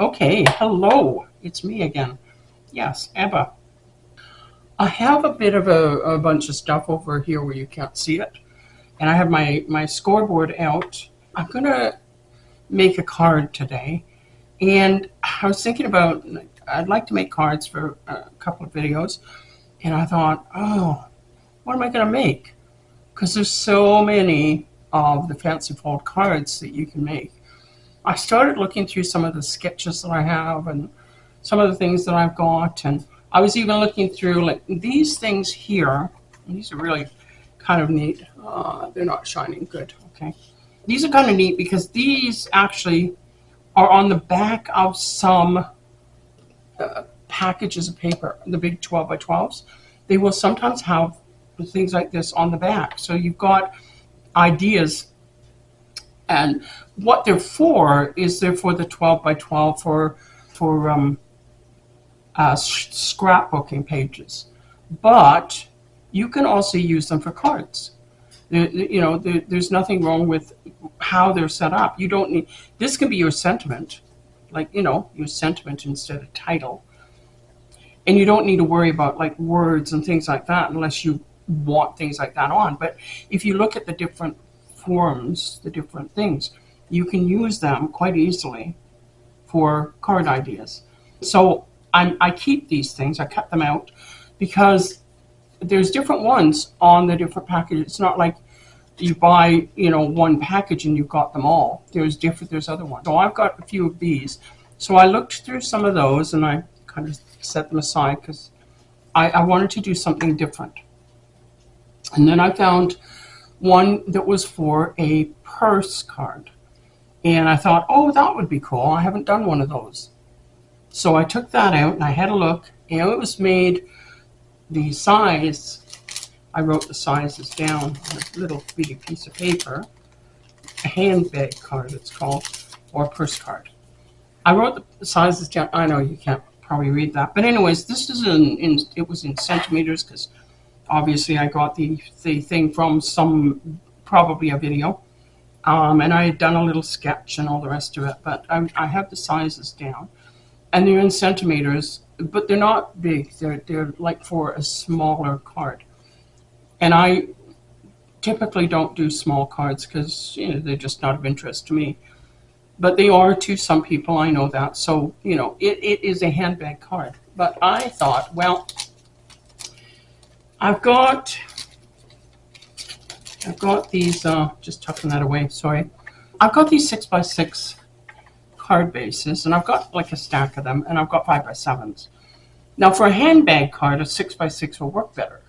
Okay, hello, it's me again. Yes, Emma. I have a bit of a bunch of stuff over here where you can't see it. And I have my scoreboard out. I'm going to make a card today. And I was thinking about, I'd like to make cards for a couple of videos. And I thought, oh, what am I going to make? Because there's so many of the fancy fold cards that you can make. I started looking through some of the sketches that I have and some of the things that I've got, and I was even looking through like these things here. These are really kind of neat. They're not shining good. Okay, these are kind of neat because these actually are on the back of some packages of paper, the big 12 by 12s. They will sometimes have things like this on the back, so you've got ideas. And what they're for is they're for the 12 by 12 for scrapbooking pages. But you can also use them for cards. There's nothing wrong with how they're set up. You don't need, this can be your sentiment, like, your sentiment instead of title. And you don't need to worry about like words and things like that unless you want things like that on. But if you look at the different forms, the different things, you can use them quite easily for card ideas. So I keep these things, I cut them out because there's different ones on the different packages. It's not like you buy, one package and you've got them all. There's other ones. So I've got a few of these. So I looked through some of those and I kind of set them aside because I wanted to do something different. And then I found one that was for a purse card. And I thought, oh, that would be cool. I haven't done one of those. So I took that out and I had a look. And it was made, the size, I wrote the sizes down on a little bitty piece of paper. A handbag card, it's called, or purse card. I wrote the sizes down. I know you can't probably read that. But anyways, this is it was in centimeters because obviously I got the thing from probably a video. And I had done a little sketch and all the rest of it, but I have the sizes down. And they're in centimeters, but they're not big. They're like for a smaller card. And I typically don't do small cards because they're just not of interest to me. But they are to some people, I know that. So, it is a handbag card. But I thought, well, I've got these, just tucking that away, sorry. I've got these 6x6 card bases, and I've got like a stack of them, and I've got 5x7s. Now for a handbag card, a 6x6 will work better.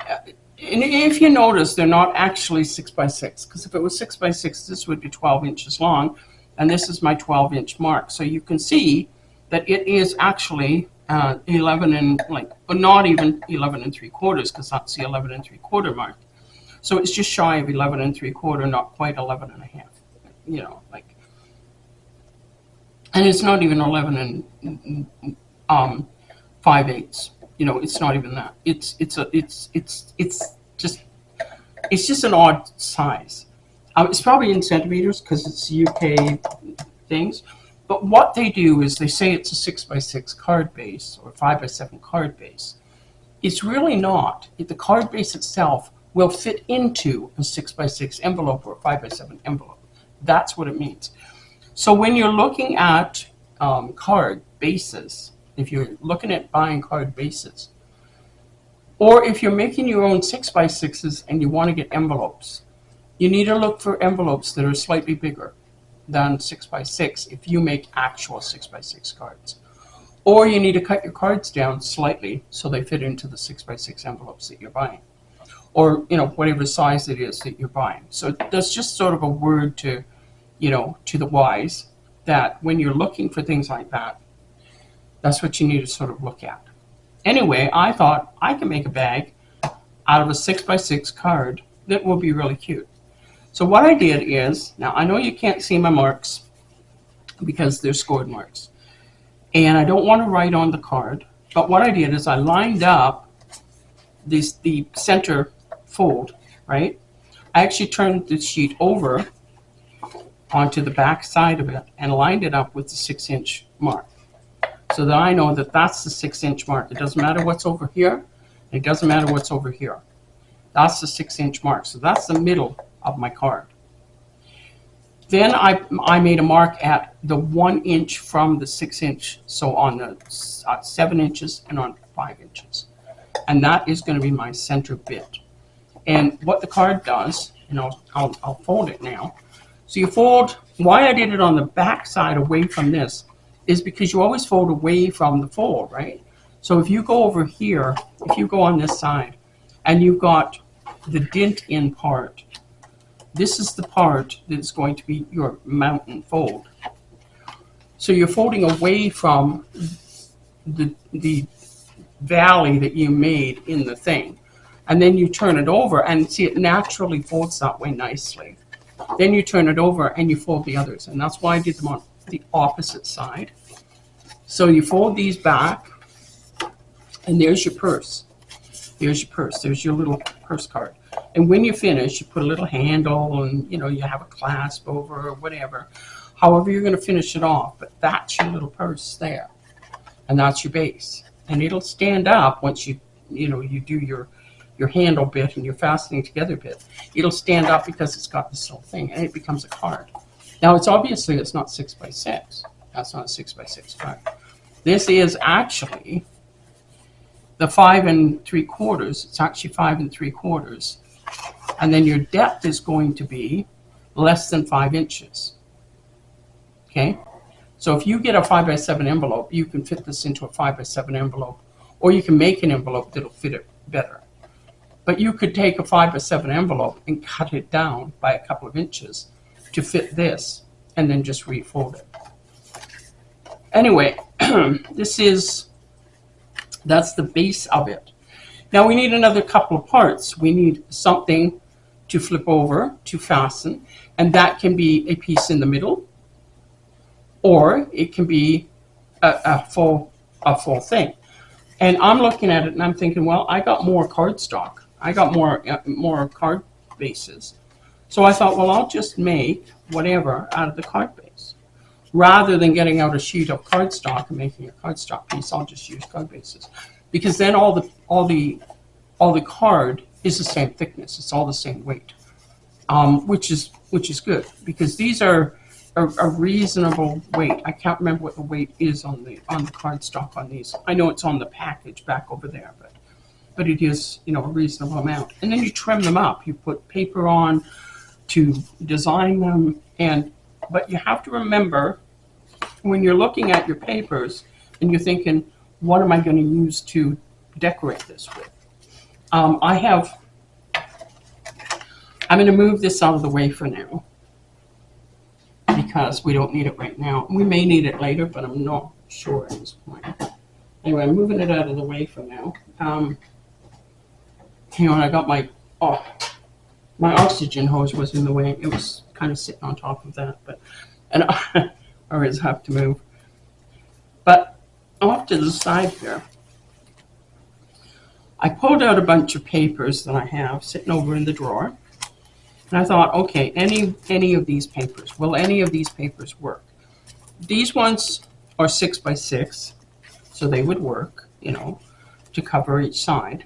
And if you notice, they're not actually 6x6, because if it was 6x6, this would be 12 inches long, and this is my 12-inch mark. So you can see that it is actually 11 and not even 11 3/4, because that's the 11 3/4 mark. So it's just shy of 11 3/4, not quite 11 1/2. And it's not even 11 5/8. It's not even that. It's just an odd size. It's probably in centimeters because it's UK things. But what they do is they say it's a 6x6 card base or 5x7 card base. It's really not. The card base itself will fit into a 6x6 envelope or a 5x7 envelope. That's what it means. So when you're looking at card bases, if you're looking at buying card bases, or if you're making your own 6x6s and you want to get envelopes, you need to look for envelopes that are slightly bigger than 6x6 if you make actual 6x6 cards. Or you need to cut your cards down slightly so they fit into the 6x6 envelopes that you're buying. Or, whatever size it is that you're buying. So that's just sort of a word to the wise, that when you're looking for things like that, that's what you need to sort of look at. Anyway, I thought I can make a bag out of a 6x6 card that will be really cute. So what I did is, now I know you can't see my marks because they're scored marks. And I don't want to write on the card, but what I did is I lined up the center fold, right? I actually turned the sheet over onto the back side of it and lined it up with the 6-inch mark. So that I know that that's the 6-inch mark. It doesn't matter what's over here. It doesn't matter what's over here. That's the 6-inch mark. So that's the middle of my card. Then I made a mark at the 1 inch from the 6-inch. So on the 7 inches and on 5 inches. And that is going to be my center bit. And what the card does, and I'll fold it now. So you fold, why I did it on the back side away from this is because you always fold away from the fold, right? So if you go over here, if you go on this side, and you've got the dent in part, this is the part that is going to be your mountain fold. So you're folding away from the valley that you made in the thing. And then you turn it over and see it naturally folds that way nicely. Then you turn it over and you fold the others. And that's why I did them on the opposite side. So you fold these back and there's your purse. There's your purse. There's your little purse card. And when you finish, you put a little handle and, you know, you have a clasp over or whatever. However you're going to finish it off. But that's your little purse there. And that's your base. And it'll stand up once you do your handle bit and your fastening together bit. It'll stand up because it's got this little thing and it becomes a card. Now it's obviously it's not 6x6. That's not a 6x6 card. This is actually the 5 3/4. It's actually 5 3/4. And then your depth is going to be less than 5 inches. Okay? So if you get a 5x7 envelope, you can fit this into a 5x7 envelope, or you can make an envelope that'll fit it better. But you could take a 5x7 envelope and cut it down by a couple of inches to fit this, and then just refold it. Anyway, that's the base of it. Now we need another couple of parts. We need something to flip over to fasten, and that can be a piece in the middle, or it can be a full thing. And I'm looking at it and I'm thinking, well, I got more cardstock. I got more card bases. So I thought, well, I'll just make whatever out of the card base. Rather than getting out a sheet of cardstock and making a cardstock piece, I'll just use card bases. Because then all the card is the same thickness. It's all the same weight, which is good because these are a reasonable weight. I can't remember what the weight is on the cardstock on these. I know it's on the package back over there, but it is, you know, a reasonable amount. And then you trim them up. You put paper on to design them, but you have to remember when you're looking at your papers and you're thinking, what am I going to use to decorate this with? I'm going to move this out of the way for now because we don't need it right now. We may need it later, but I'm not sure at this point. Anyway, I'm moving it out of the way for now. You know, and I got my oxygen hose was in the way. It was kind of sitting on top of that, and I always have to move. But off to the side here, I pulled out a bunch of papers that I have sitting over in the drawer. And I thought, okay, any of these papers, will any of these papers work? These ones are 6x6, so they would work, you know, to cover each side.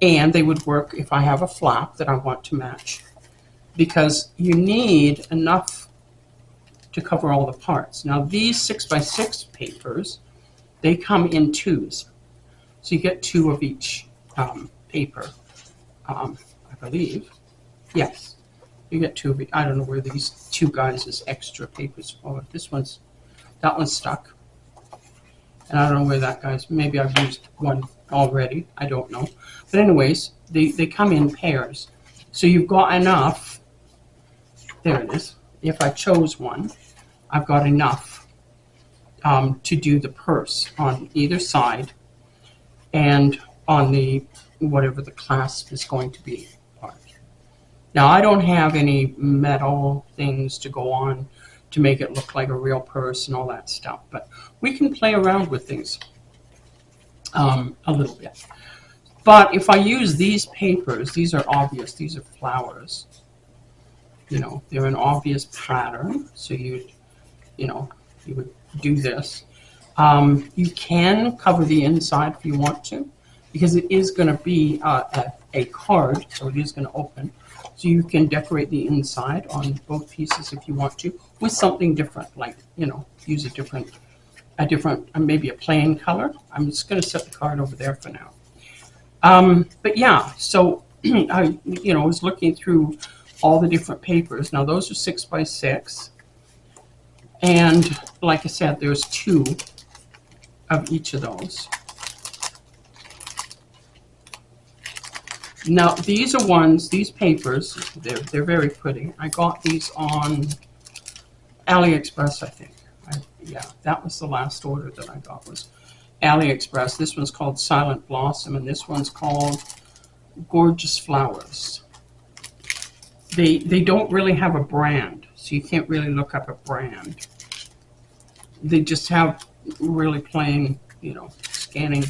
And they would work if I have a flap that I want to match. Because you need enough to cover all the parts. Now these 6x6 papers, they come in twos. So you get 2 of each paper, I believe. Yes, you get 2 of each. I don't know where these 2 guys' extra papers are. That one's stuck. And I don't know where that guy's, maybe I've used one already. I don't know. But anyways, they come in pairs. So you've got enough. There it is. If I chose one, I've got enough to do the purse on either side and on the whatever the clasp is going to be part. Now I don't have any metal things to go on to make it look like a real purse and all that stuff, but we can play around with things a little bit. But if I use these papers, these are obvious, these are flowers. You know, they're an obvious pattern, so you would do this. You can cover the inside if you want to, because it is going to be a card, so it is going to open. So you can decorate the inside on both pieces if you want to, with something different, like, you know, use a different, maybe a plain color. I'm just going to set the card over there for now. But yeah, so I was looking through all the different papers. Now those are 6 by 6, and like I said, there's 2 of each of those. Now these are ones, these papers, they're very pretty. I got these on AliExpress, I think. Yeah, that was the last order that I got, was AliExpress. This one's called Silent Blossom, and this one's called Gorgeous Flowers. They don't really have a brand, so you can't really look up a brand. They just have really plain, you know, scanning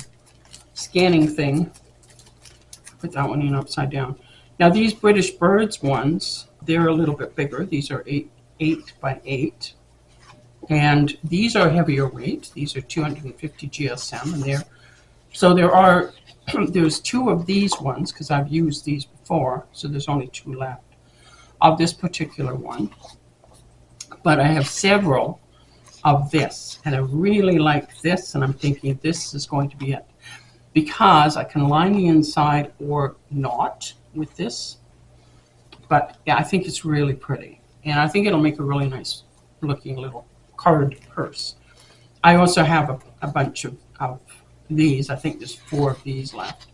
thing. Put that one in upside down. Now these British Birds ones, they're a little bit bigger. These are 8 by 8. And these are heavier weight. These are 250 GSM, and there's 2 of these ones, because I've used these before, so there's only 2 left of this particular one. But I have several of this, and I really like this, and I'm thinking this is going to be it, because I can line the inside or not with this. But yeah, I think it's really pretty, and I think it'll make a really nice looking little card purse. I also have a bunch of these. I think there's 4 of these left,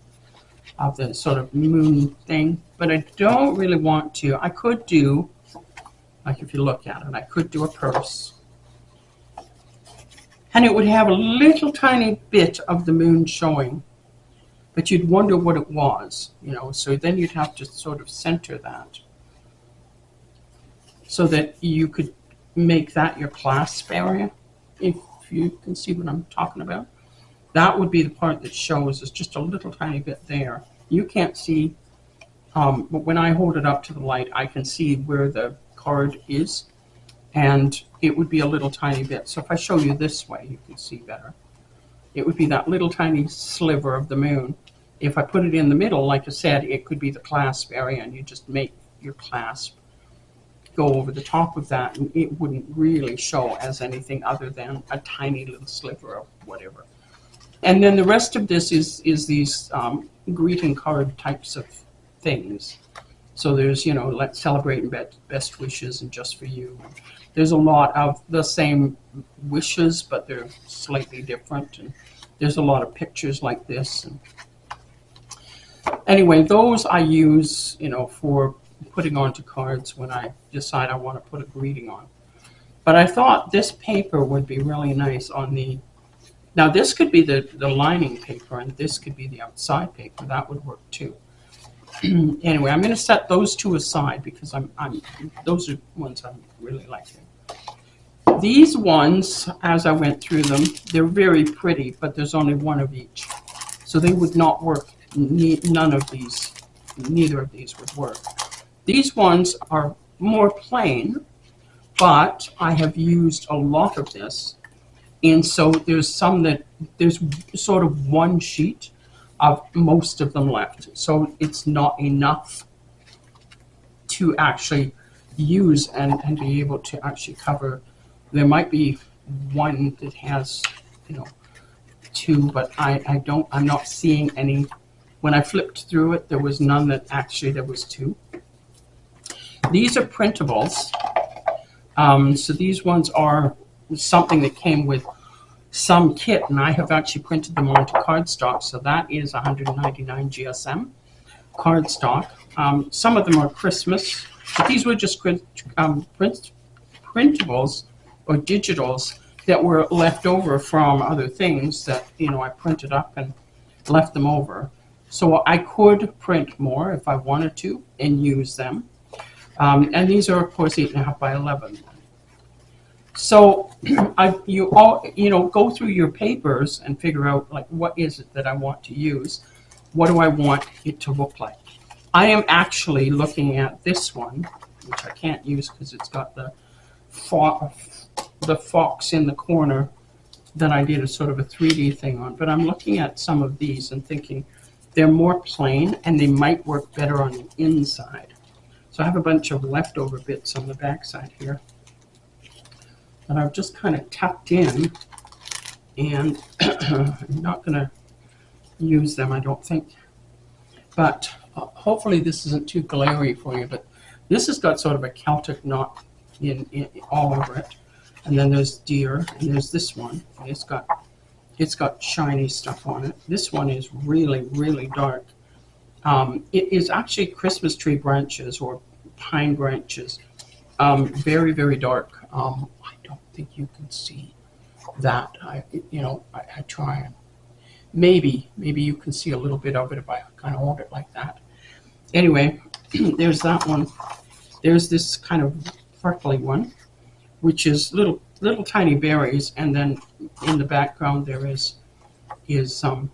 of the sort of moon thing, but I don't really want to. I could do, like, if you look at it, I could do a purse, and it would have a little tiny bit of the moon showing, but you'd wonder what it was, you know, so then you'd have to sort of center that so that you could make that your clasp area, if you can see what I'm talking about. That would be the part that shows. It's just a little tiny bit there. You can't see, but when I hold it up to the light, I can see where the card is, and it would be a little tiny bit. So if I show you this way, you can see better. It would be that little tiny sliver of the moon. If I put it in the middle, like I said, it could be the clasp area, and you just make your clasp go over the top of that, and it wouldn't really show as anything other than a tiny little sliver of whatever. And then the rest of this is these greeting card types of things. So there's, you know, let's celebrate and best wishes and just for you. There's a lot of the same wishes, but they're slightly different. And there's a lot of pictures like this. And anyway, those I use, you know, for putting onto cards when I decide I want to put a greeting on. But I thought this paper would be really nice on the, now this could be the lining paper, and this could be the outside paper. That would work too. Anyway, I'm going to set those 2 aside, because those are ones I'm really liking. These ones, as I went through them, they're very pretty, but there's only 1 of each. So they would not work. Neither of these would work. These ones are more plain, but I have used a lot of this. And so there's sort of 1 sheet of most of them left. So it's not enough to actually use and be able to actually cover. There might be 1 that has, you know, 2, but I'm not seeing any. When I flipped through it, there was none that actually there was 2. These are printables. So these ones are something that came with some kit, and I have actually printed them onto cardstock. So that is 199 GSM cardstock. Some of them are Christmas, but these were just printables or digitals that were left over from other things that, you know, I printed up and left them over. So I could print more if I wanted to and use them. And these are, of course, 8.5 by 11. So you go through your papers and figure out, like, what is it that I want to use? What do I want it to look like? I am actually looking at this one, which I can't use because it's got the fox in the corner that I did a sort of a 3D thing on. But I'm looking at some of these and thinking they're more plain and they might work better on the inside. So I have a bunch of leftover bits on the back side here that I've just kind of tucked in, and I'm not going to use them, I don't think. But hopefully this isn't too glary for you, but this has got sort of a Celtic knot in all over it. And then there's deer, and there's this one. And it's got shiny stuff on it. This one is really, really dark. It is actually Christmas tree branches or pine branches. Very, very dark. I don't think you can see that. I try. Maybe you can see a little bit of it if I kind of hold it like that. Anyway, there's that one. There's this kind of freckly one, which is little tiny berries, and then in the background there is some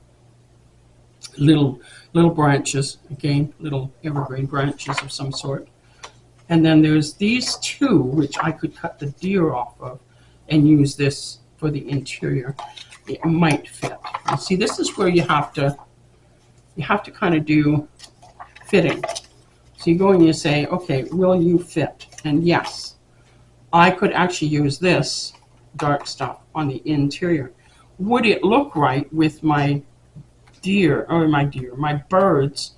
little branches, again, little evergreen branches of some sort. And then there's these two, which I could cut the deer off of and use this for the interior. It might fit. You see, this is where you have to kind of do fitting. So you go and you say, okay, will you fit? And yes, I could actually use this dark stuff on the interior. Would it look right with my birds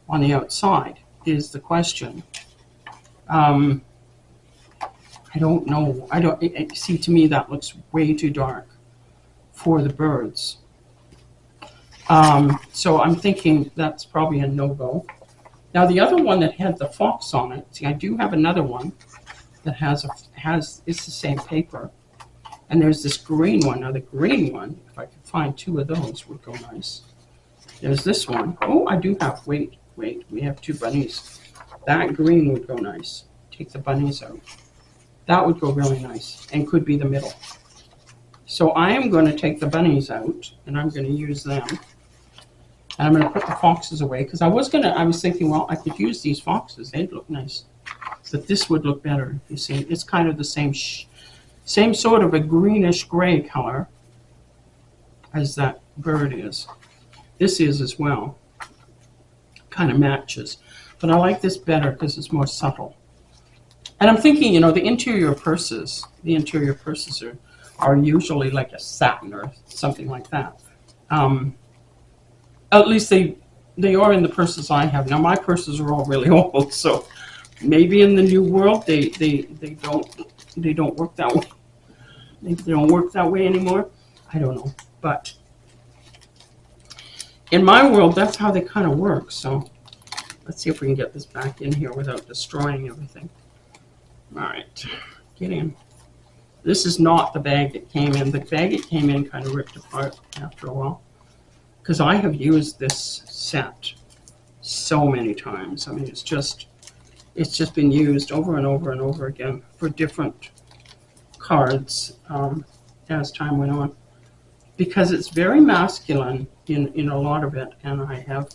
on the outside is the question. I don't know. See, to me that looks way too dark for the birds. So I'm thinking that's probably a no-go. Now the other one that had the fox on it, see, I do have another one that it's the same paper. And there's this green one. Now the green one, if I could find two of those, would go nice. There's this one. Oh, I do have, wait, we have two bunnies. That green would go nice. Take the bunnies out. That would go really nice and could be the middle. So I am going to take the bunnies out and I'm going to use them. And I'm going to put the foxes away because I was thinking, well, I could use these foxes. They'd look nice. But this would look better. You see, it's kind of the same sort of a greenish gray color as that bird is. This is as well. Kind of matches. But I like this better because it's more subtle. And I'm thinking, the interior purses are usually like a satin or something like that. At least they are in the purses I have. Now my purses are all really old, so maybe in the new world they don't work that way. Maybe they don't work that way anymore. I don't know. But in my world, that's how they kind of work. So let's see if we can get this back in here without destroying everything. All right, get in. This is not the bag that came in. The bag it came in kind of ripped apart after a while because I have used this set so many times. I mean, it's just been used over and over and over again for different cards as time went on because it's very masculine in a lot of it, and I have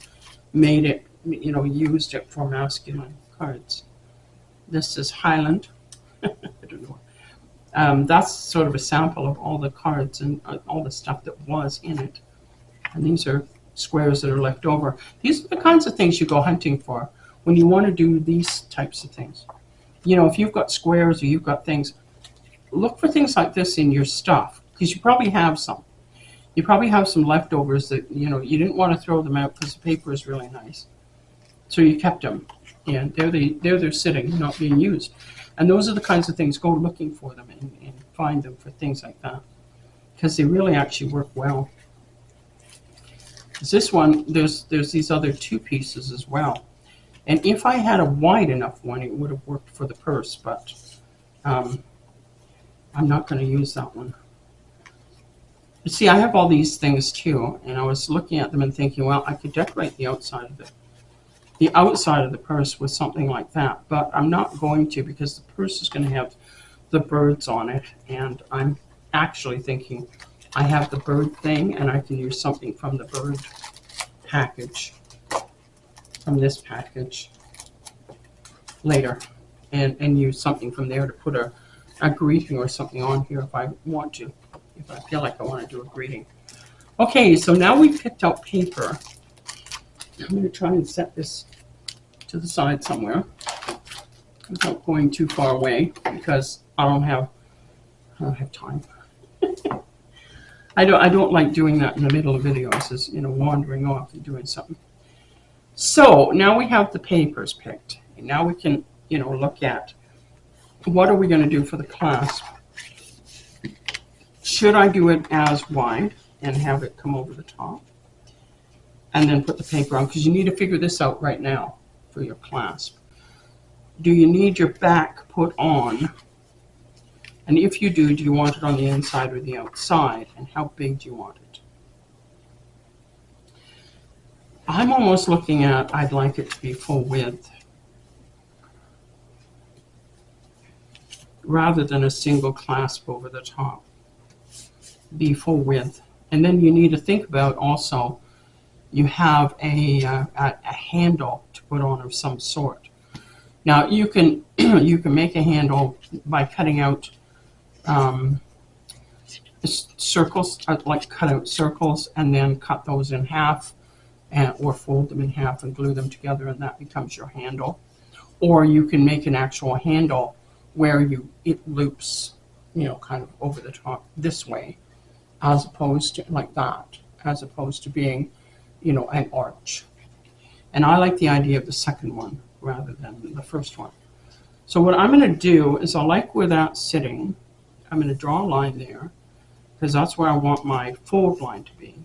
made it, used it for masculine cards. This is Highland. I don't know. That's sort of a sample of all the cards and all the stuff that was in it. And these are squares that are left over. These are the kinds of things you go hunting for when you want to do these types of things. If you've got squares or you've got things, look for things like this in your stuff because you probably have some. You probably have some leftovers that, you didn't want to throw them out because the paper is really nice. So you kept them. And they're sitting, not being used. And those are the kinds of things, go looking for them and find them for things like that. Because they really actually work well. This one, there's these other two pieces as well. And if I had a wide enough one, it would have worked for the purse, but I'm not going to use that one. But see, I have all these things too, and I was looking at them and thinking, well, I could decorate the outside of the purse with something like that, but I'm not going to because the purse is going to have the birds on it, and I'm actually thinking I have the bird thing and I can use something from the bird package, from this package later. and use something from there to put a greeting or something on here if I want to, if I feel like I want to do a greeting. Okay, so now we've picked out paper. I'm going to try and set this to the side somewhere without going too far away because I don't have time. I don't like doing that in the middle of videos, is, you know, wandering off and doing something. So now we have the papers picked. And now we can, you know, look at what are we going to do for the clasp. Should I do it as wide and have it come over the top and then put the paper on? Because you need to figure this out right now for your clasp. Do you need your back put on? And if you do you want it on the inside or the outside? And how big do you want it? I'm almost looking at, I'd like it to be full width rather than a single clasp over the top. Be full width. And then you need to think about also, you have a handle to put on of some sort. Now you can you can make a handle by cutting out circles, like cut out circles and then cut those in half, or fold them in half and glue them together, and that becomes your handle. Or you can make an actual handle where it loops, you know, kind of over the top this way, as opposed to like that, as opposed to being, you know, an arch. And I like the idea of the second one rather than the first one. So what I'm going to do is, I like where that's sitting. I'm going to draw a line there because that's where I want my fold line to be.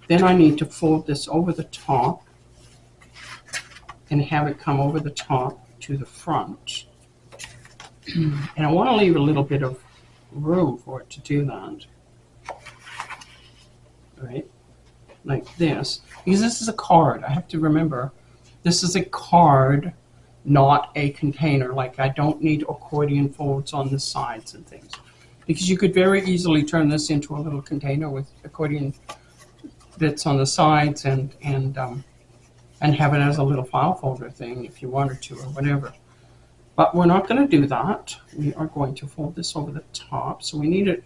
Then I need to fold this over the top and have it come over the top to the front. And I want to leave a little bit of room for it to do that. Right? Like this. Because this is a card. I have to remember, this is a card, not a container. Like, I don't need accordion folds on the sides and things. Because you could very easily turn this into a little container with accordion bits on the sides and have it as a little file folder thing if you wanted to, or whatever. But we're not going to do that. We are going to fold this over the top. So we need it.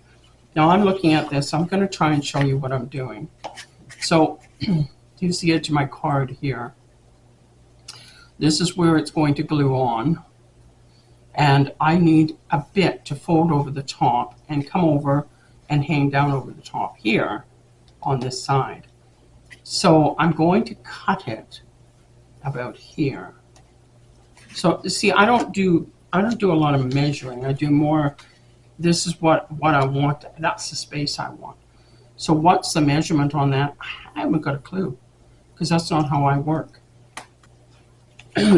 Now I'm looking at this. I'm going to try and show you what I'm doing. So here's the edge of my card here. This is where it's going to glue on. And I need a bit to fold over the top and come over and hang down over the top here on this side. So I'm going to cut it about here. So see, I don't do a lot of measuring. I do more, this is what I want. That's the space I want. So what's the measurement on that? I haven't got a clue, because that's not how I work.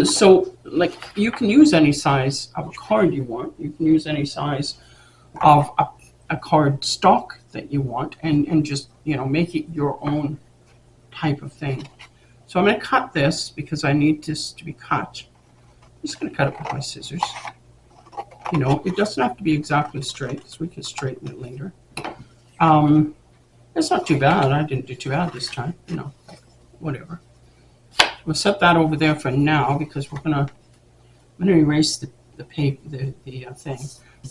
So, like, you can use any size of a card you want. You can use any size of a card stock that you want, and just, you know, make it your own type of thing. So I'm going to cut this because I need this to be cut. I'm just going to cut it with my scissors. You know, it doesn't have to be exactly straight, because we can straighten it later. It's not too bad. I didn't do too bad this time. You know, whatever. We'll set that over there for now, because I'm gonna erase the paper, the thing.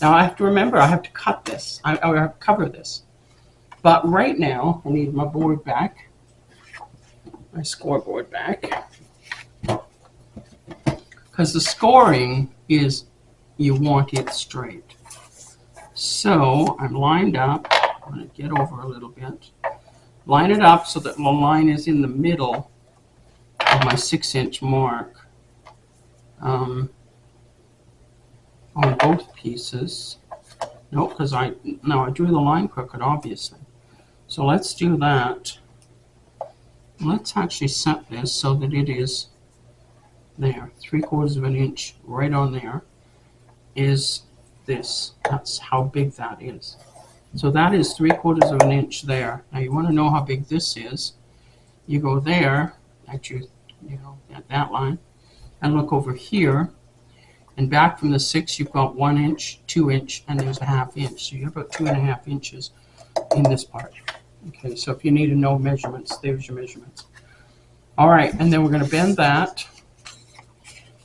Now I have to remember, I have to cut this. I have to cover this. But right now I need my board back, my scoreboard back, because the scoring is, you want it straight. So I'm lined up. I'm going to get over a little bit. Line it up so that the line is in the middle of my 6-inch mark on both pieces. No, because I drew the line crooked, obviously. So let's do that. Let's actually set this so that it is there. 3/4 of an inch right on there is this. That's how big that is. So that is 3/4 of an inch there. Now you want to know how big this is. You go there at you know, at that line, and look over here, and back from the 6 you've got 1 inch, 2 inch, and there's a 1/2 inch. So you have about 2.5 inches in this part. Okay, so if you need to know measurements, there's your measurements. All right, and then we're going to bend that,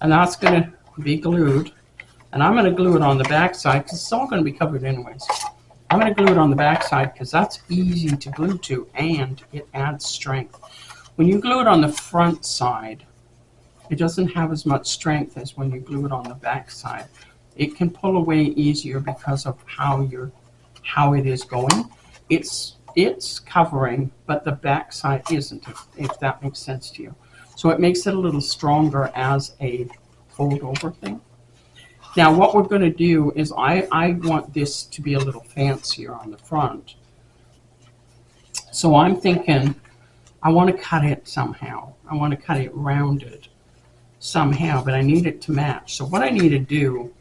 and that's going to be glued And I'm going to glue it on the back side because it's all going to be covered anyways. I'm going to glue it on the back side because that's easy to glue to and it adds strength. When you glue it on the front side, it doesn't have as much strength as when you glue it on the back side. It can pull away easier because of how it is going. It's covering, but the back side isn't, if that makes sense to you. So it makes it a little stronger as a fold over thing. Now what we're going to do is I want this to be a little fancier on the front. So I'm thinking I want to cut it somehow. I want to cut it rounded somehow, but I need it to match. So what I need to do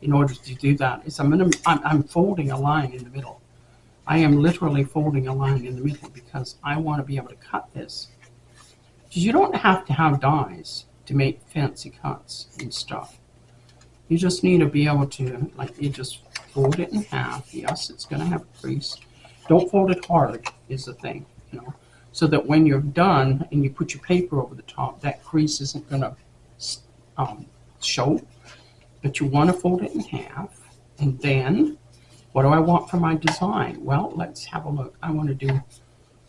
in order to do that is I'm folding a line in the middle. I am literally folding a line in the middle because I want to be able to cut this. Because you don't have to have dies to make fancy cuts and stuff. You just need to be able to, like, you just fold it in half. Yes, it's going to have a crease. Don't fold it hard is the thing, you know, so that when you're done and you put your paper over the top, that crease isn't going to show. But you want to fold it in half. And then, what do I want for my design? Well, let's have a look. I want to do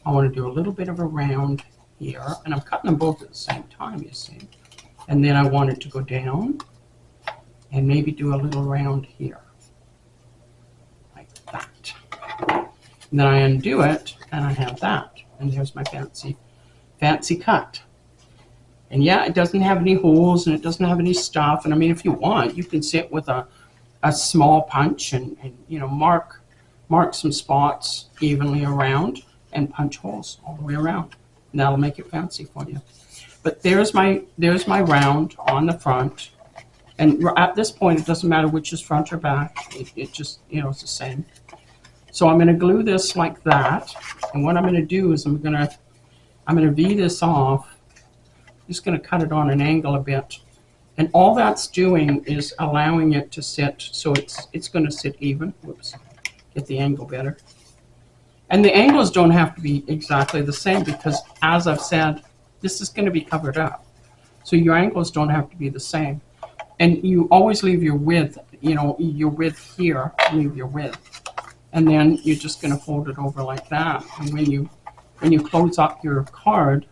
a little bit of a round here, and I'm cutting them both at the same time, you see. And then I want it to go down and maybe do a little round here, like that. And then I undo it, and I have that. And there's my fancy cut. And yeah, it doesn't have any holes, and it doesn't have any stuff. And I mean, if you want, you can sit with a small punch and you know, mark some spots evenly around and punch holes all the way around. And that'll make it fancy for you. But there's my round on the front. And at this point, it doesn't matter which is front or back. It just, you know, it's the same. So I'm going to glue this like that. And what I'm going to do is I'm going to V this off. Just going to cut it on an angle a bit. And all that's doing is allowing it to sit, so it's going to sit even. Whoops, get the angle better. And the angles don't have to be exactly the same because, as I've said, this is going to be covered up. So your angles don't have to be the same. And you always leave your width, you know, your width here, leave your width. And then you're just going to fold it over like that. And when you close up your card,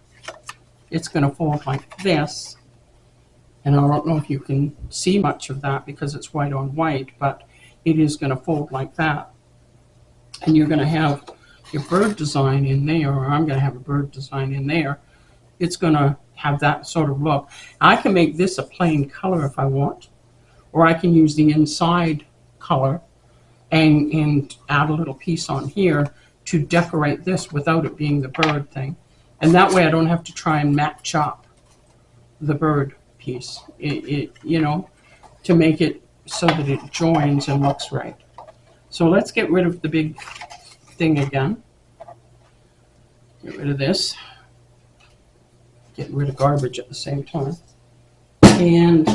it's going to fold like this. And I don't know if you can see much of that because it's white on white, but it is going to fold like that. And you're going to have your bird design in there, or I'm going to have a bird design in there. It's going to have that sort of look. I can make this a plain color if I want, or I can use the inside color and add a little piece on here to decorate this without it being the bird thing. And that way I don't have to try and match up the bird piece, you know, to make it so that it joins and looks right. So let's get rid of the big thing again. Get rid of this. Get rid of garbage at the same time. And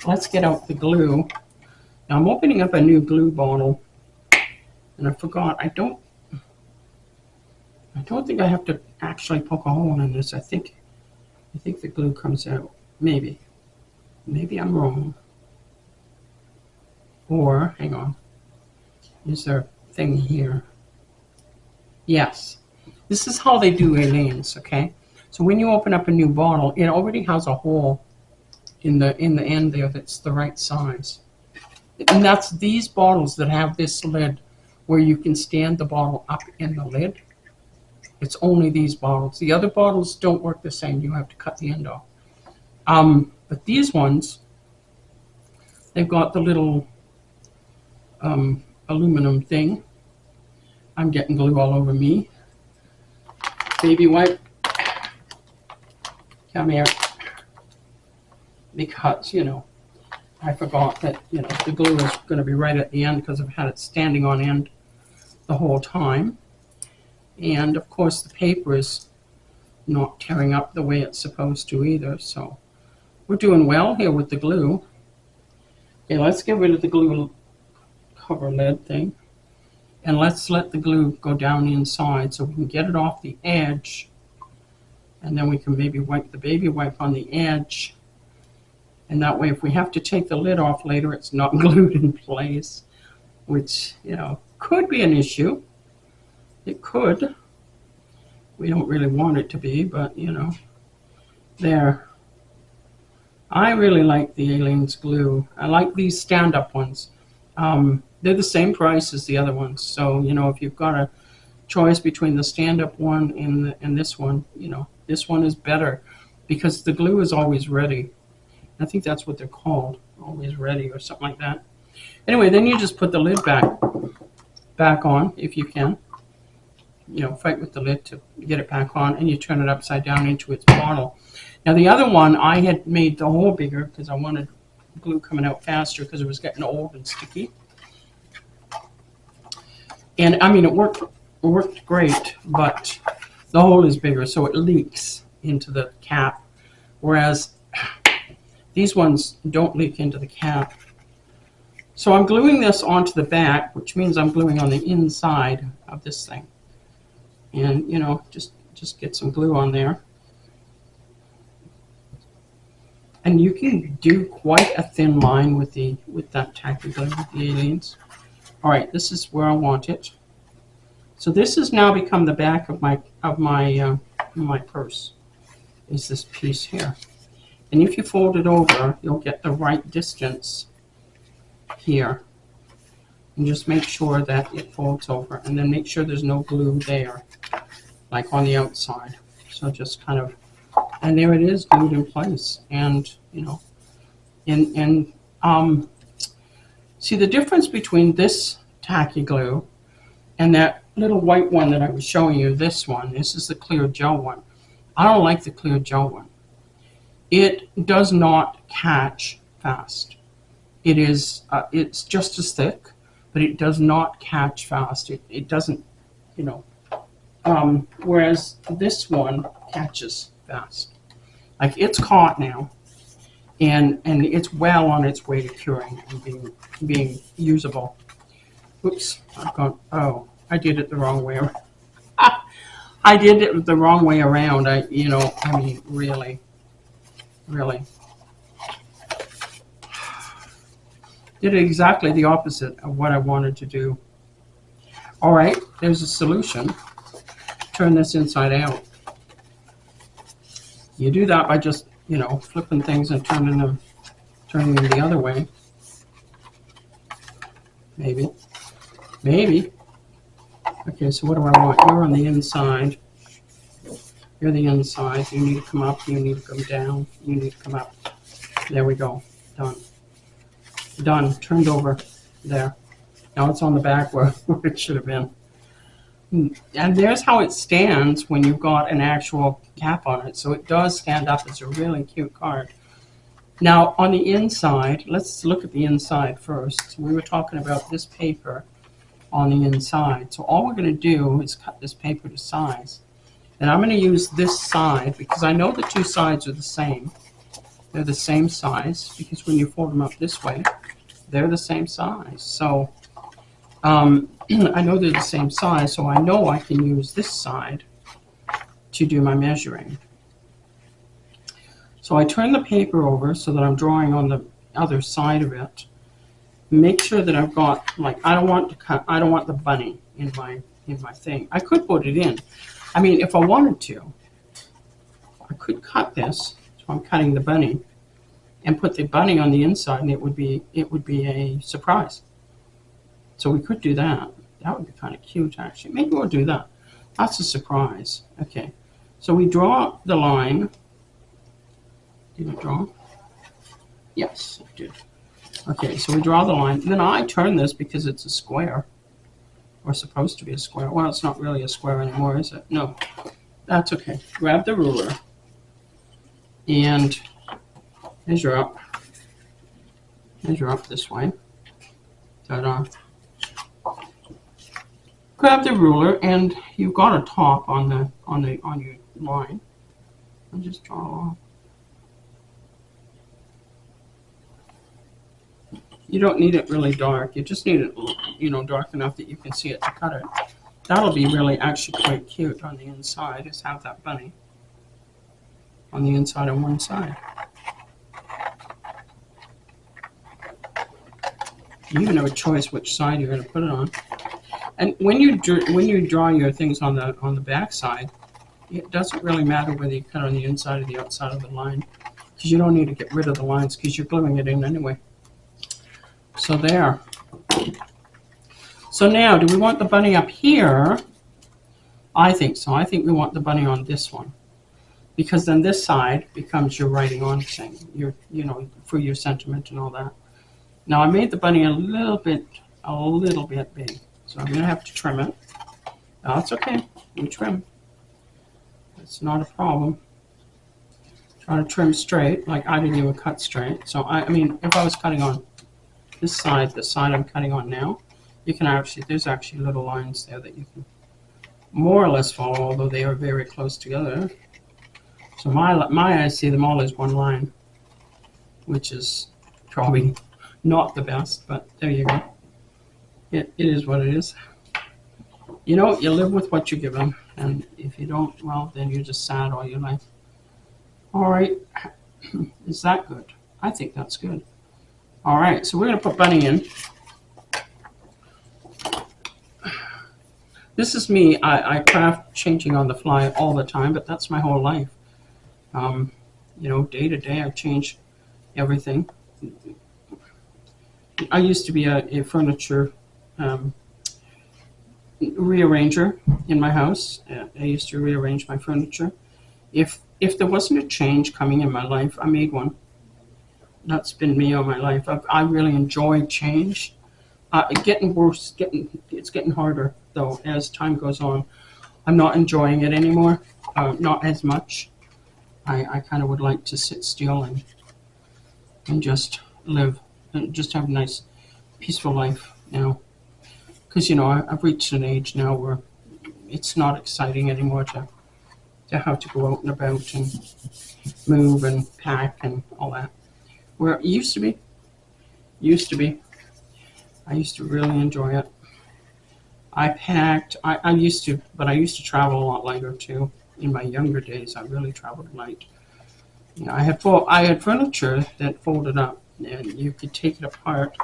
let's get out the glue. Now I'm opening up a new glue bottle, and I forgot, I don't think I have to actually poke a hole in this. I think the glue comes out. Maybe I'm wrong. Or, hang on, is there a thing here? Yes, this is how they do Elaine's, okay? So when you open up a new bottle, it already has a hole in the end there that's the right size. And that's these bottles that have this lid where you can stand the bottle up in the lid. It's only these bottles. The other bottles don't work the same. You have to cut the end off. But these ones, they've got the little aluminum thing. I'm getting glue all over me. Baby wipe. Come here. Because, you know, I forgot that, you know, the glue is going to be right at the end because I've had it standing on end the whole time. And of course the paper is not tearing up the way it's supposed to either, so we're doing well here with the glue. Okay, let's get rid of the glue cover lid thing, and let's let the glue go down inside so we can get it off the edge, and then we can maybe wipe the baby wipe on the edge And that way, if we have to take the lid off later, it's not glued in place, which, you know, could be an issue. It could. We don't really want it to be, but, you know, there. I really like the Aleene's glue. I like these stand-up ones. They're the same price as the other ones. So, you know, if you've got a choice between the stand-up one and this one, you know, this one is better because the glue is always ready. I think that's what they're called, always ready or something like that. Anyway, then you just put the lid back on if you can. You know, fight with the lid to get it back on, and you turn it upside down into its bottle. Now the other one, I had made the hole bigger because I wanted glue coming out faster because it was getting old and sticky. And I mean, it worked great, but the hole is bigger, so it leaks into the cap, whereas these ones don't leak into the cap. So I'm gluing this onto the back, which means I'm gluing on the inside of this thing. And, you know, just get some glue on there. And you can do quite a thin line with that tacky glue, with the Aleene's. All right, this is where I want it. So this has now become the back of my purse. Is this piece here? And if you fold it over, you'll get the right distance here. And just make sure that it folds over, and then make sure there's no glue there, like on the outside. So just kind of, and there it is, glued in place. And you know, see the difference between this tacky glue and that little white one that I was showing you. This is the clear gel one. I don't like the clear gel one. It does not catch fast. It is, it's just as thick, but it does not catch fast. It doesn't, you know, whereas this one catches fast. Like it's caught now, and it's well on its way to curing and being usable. Oops, oh, I did it the wrong way around. I did it the wrong way around. I mean, really. Did it exactly the opposite of what I wanted to do. All right, there's a solution. Turn this inside out. You do that by just, you know, flipping things and turning them the other way. Maybe. Okay, so what do I want? You're on the inside. You're the inside. You need to come up. You need to come down. You need to come up. There we go. Done. Done. Turned over. There. Now it's on the back where it should have been. And there's how it stands when you've got an actual cap on it. So it does stand up. It's a really cute card. Now on the inside, let's look at the inside first. We were talking about this paper on the inside. So all we're going to do is cut this paper to size. And I'm going to use this side because I know the two sides are the same. They're the same size because when you fold them up this way, they're the same size. So I know they're the same size, so I know I can use this side to do my measuring. So I turn the paper over so that I'm drawing on the other side of it. Make sure that I've got, like, I don't want the bunny in my thing. I could put it in. I mean, if I wanted to, I could cut this. So I'm cutting the bunny and put the bunny on the inside, and it would be a surprise. So we could do that. That would be kind of cute, actually. Maybe we'll do that. That's a surprise. Okay. So we draw the line. Did I draw? Yes, I did. Okay, so we draw the line. Then I turn this because it's a square. Or supposed to be a square. Well, it's not really a square anymore, is it? No. That's okay. Grab the ruler and measure up. Measure up this way. Ta-da. Grab the ruler, and you've got a top on your line. And just draw along. You don't need it really dark. You just need it, you know, dark enough that you can see it to cut it. That'll be really actually quite cute on the inside, is have that bunny on the inside on one side. You even have a choice which side you're going to put it on. And when you draw your things on the back side, it doesn't really matter whether you cut on the inside or the outside of the line, because you don't need to get rid of the lines because you're gluing it in anyway. So there. So now, do we want the bunny up here? I think so. I think we want the bunny on this one, because then this side becomes your writing on thing, you know, for your sentiment and all that. Now I made the bunny a little bit big, so I'm gonna have to trim it. No, it's okay. We trim. It's not a problem. Try to trim straight, like I didn't even cut straight. So I mean, if I was cutting on this side, the side I'm cutting on now, you can actually, there's actually little lines there that you can more or less follow, although they are very close together. So my eyes see them all as one line, which is probably not the best, but there you go. It is what it is. You know, you live with what you give them, and if you don't, well, then you're just sad all your life. All right, is that good? I think that's good. All right, so we're gonna put Bunny in. This is me. I craft changing on the fly all the time, but that's my whole life. You know, day to day, I change everything. I used to be a furniture rearranger in my house. I used to rearrange my furniture. If there wasn't a change coming in my life, I made one. That's been me all my life. I really enjoy change. It's getting worse. It's getting harder though as time goes on. I'm not enjoying it anymore. Not as much. I kind of would like to sit still and just live and just have a nice, peaceful life now. Because, you know, I've reached an age now where it's not exciting anymore to have to go out and about and move and pack and all that. Where it used to be. I used to really enjoy it. I packed. I used to travel a lot lighter too. In my younger days, I really traveled light. You know, I had furniture that folded up, and you could take it apart.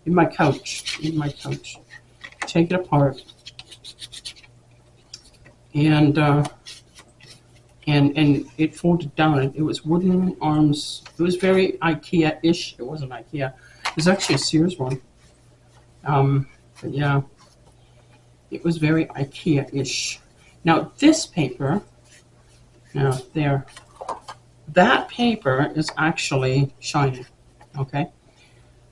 In my couch, take it apart, and it folded down. It was wooden arms. It was very IKEA-ish. It wasn't IKEA. It was actually a Sears one. But yeah, it was very IKEA-ish. Now this paper, that paper is actually shiny, okay?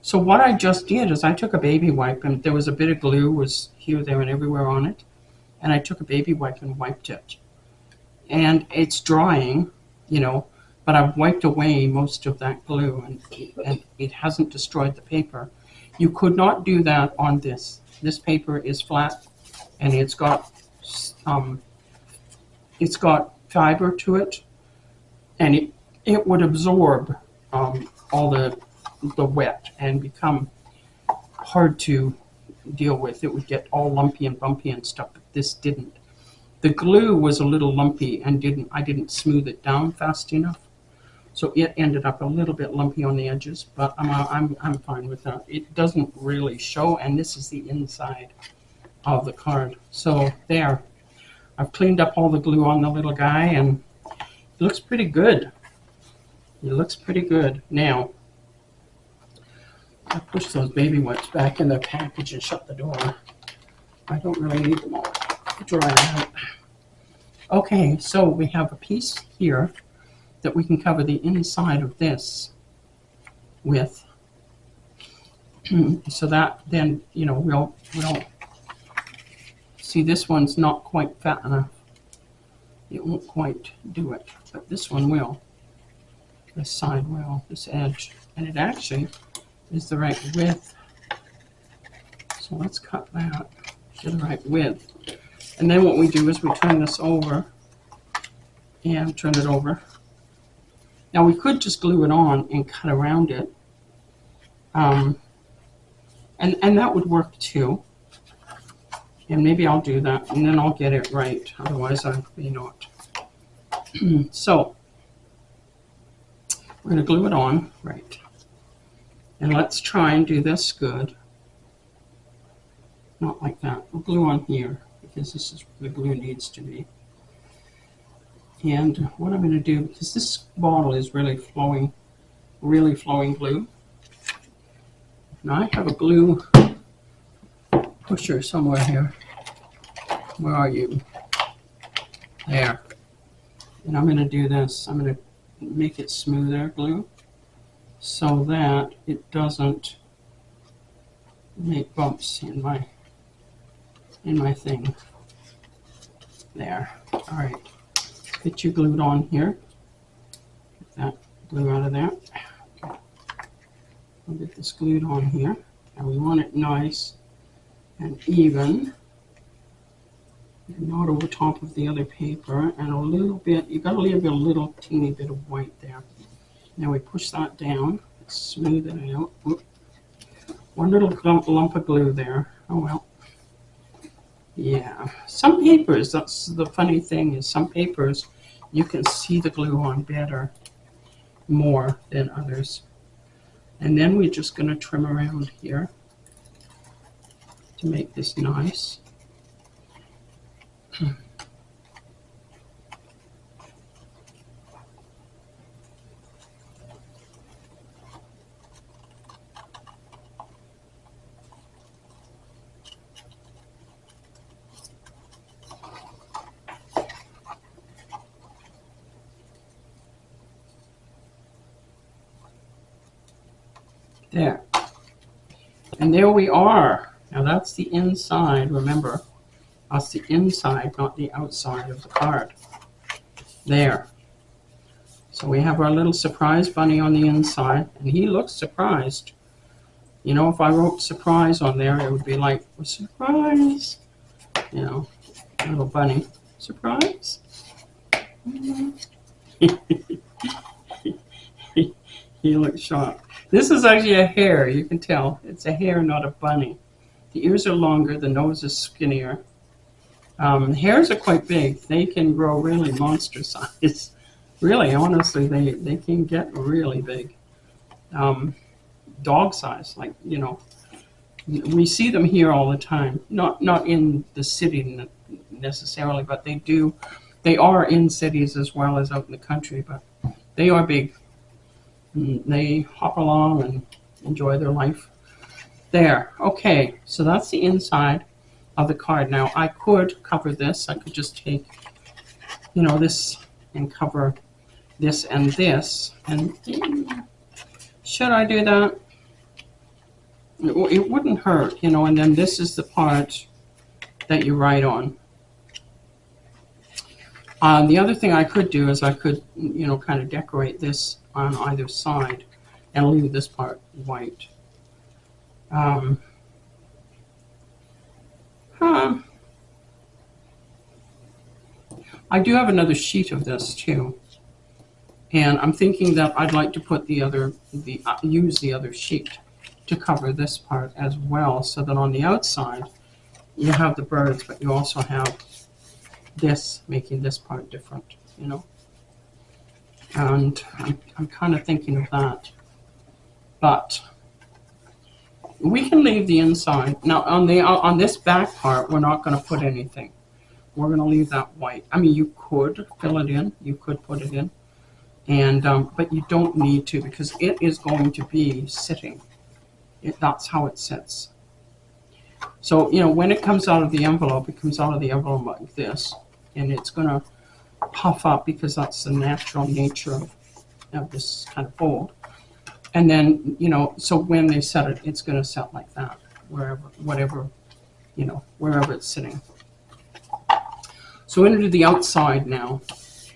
So what I just did is I took a baby wipe, and there was a bit of glue was here, there, and everywhere on it, and I took a baby wipe and wiped it. And it's drying, you know, but I've wiped away most of that glue, and it hasn't destroyed the paper. You could not do that on this. This paper is flat, and it's got fiber to it, and it would absorb all the wet and become hard to deal with. It would get all lumpy and bumpy and stuff, but this didn't. The glue was a little lumpy and I didn't smooth it down fast enough. So it ended up a little bit lumpy on the edges, but I'm fine with that. It doesn't really show, and this is the inside of the card. So there, I've cleaned up all the glue on the little guy, and it looks pretty good. It looks pretty good. Now, I push those baby wipes back in the package and shut the door. I don't really need them all to dry out. Okay, so we have a piece here that we can cover the inside of this with. So that then, you know, we'll see, this one's not quite fat enough. It won't quite do it, but this one will. This side will, this edge. And it actually is the right width. So let's cut that to the right width. And then what we do is we turn this over and turn it over. Now we could just glue it on and cut around it. And that would work too. And maybe I'll do that, and then I'll get it right. Otherwise I may not. So we're going to glue it on, right. And let's try and do this good. not like that. We'll glue on here because this is where the glue needs to be. And what I'm going to do, because this bottle is really flowing glue. Now I have a glue pusher somewhere here. Where are you? There. And I'm going to do this. I'm going to make it smoother glue so that it doesn't make bumps in my thing. There. All right. Get you glued on here. Get that glue out of there. Okay. I'll get this glued on here. And we want it nice and even. Not over top of the other paper, and a little bit, you got to leave a little teeny bit of white there. Now we push that down, smooth it out. Oop. One little lump of glue there. Oh well. Yeah, some papers, that's the funny thing, is some papers you can see the glue on better, more than others. And then we're just going to trim around here to make this nice. There. And there we are. Now that's the inside, remember. That's the inside, not the outside of the card. There. So we have our little surprise bunny on the inside, and he looks surprised. You know, if I wrote surprise on there, it would be like, surprise. You know, little bunny. Surprise. He looks shocked. This is actually a hare, you can tell. It's a hare, not a bunny. The ears are longer, the nose is skinnier. Hares are quite big. They can grow really monster size. Really, honestly, they can get really big. Dog size, like, you know. We see them here all the time. Not in the city necessarily, but they are in cities as well as out in the country, but they are big. They hop along and enjoy their life. There, okay, so that's the inside of the card. Now I could cover this. I could just take, you know, this and cover this and this. And should I do that? It wouldn't hurt, you know, and then this is the part that you write on. The other thing I could do is I could, you know, kind of decorate this on either side and leave this part white. I do have another sheet of this too, and I'm thinking that I'd like to put use the other sheet to cover this part as well, so that on the outside you have the birds, but you also have this making this part different, you know. And I'm kind of thinking of that, but we can leave the inside. Now on this back part, we're not going to put anything. We're going to leave that white. I mean, you could fill it in. You could put it in, and but you don't need to, because it is going to be sitting. That's how it sits. So, you know, when it comes out of the envelope, it comes out of the envelope like this, and it's going to puff up because that's the natural nature of this kind of fold. And then, you know, so when they set it, it's going to set like that, whatever, you know, wherever it's sitting. So we're going to do the outside now,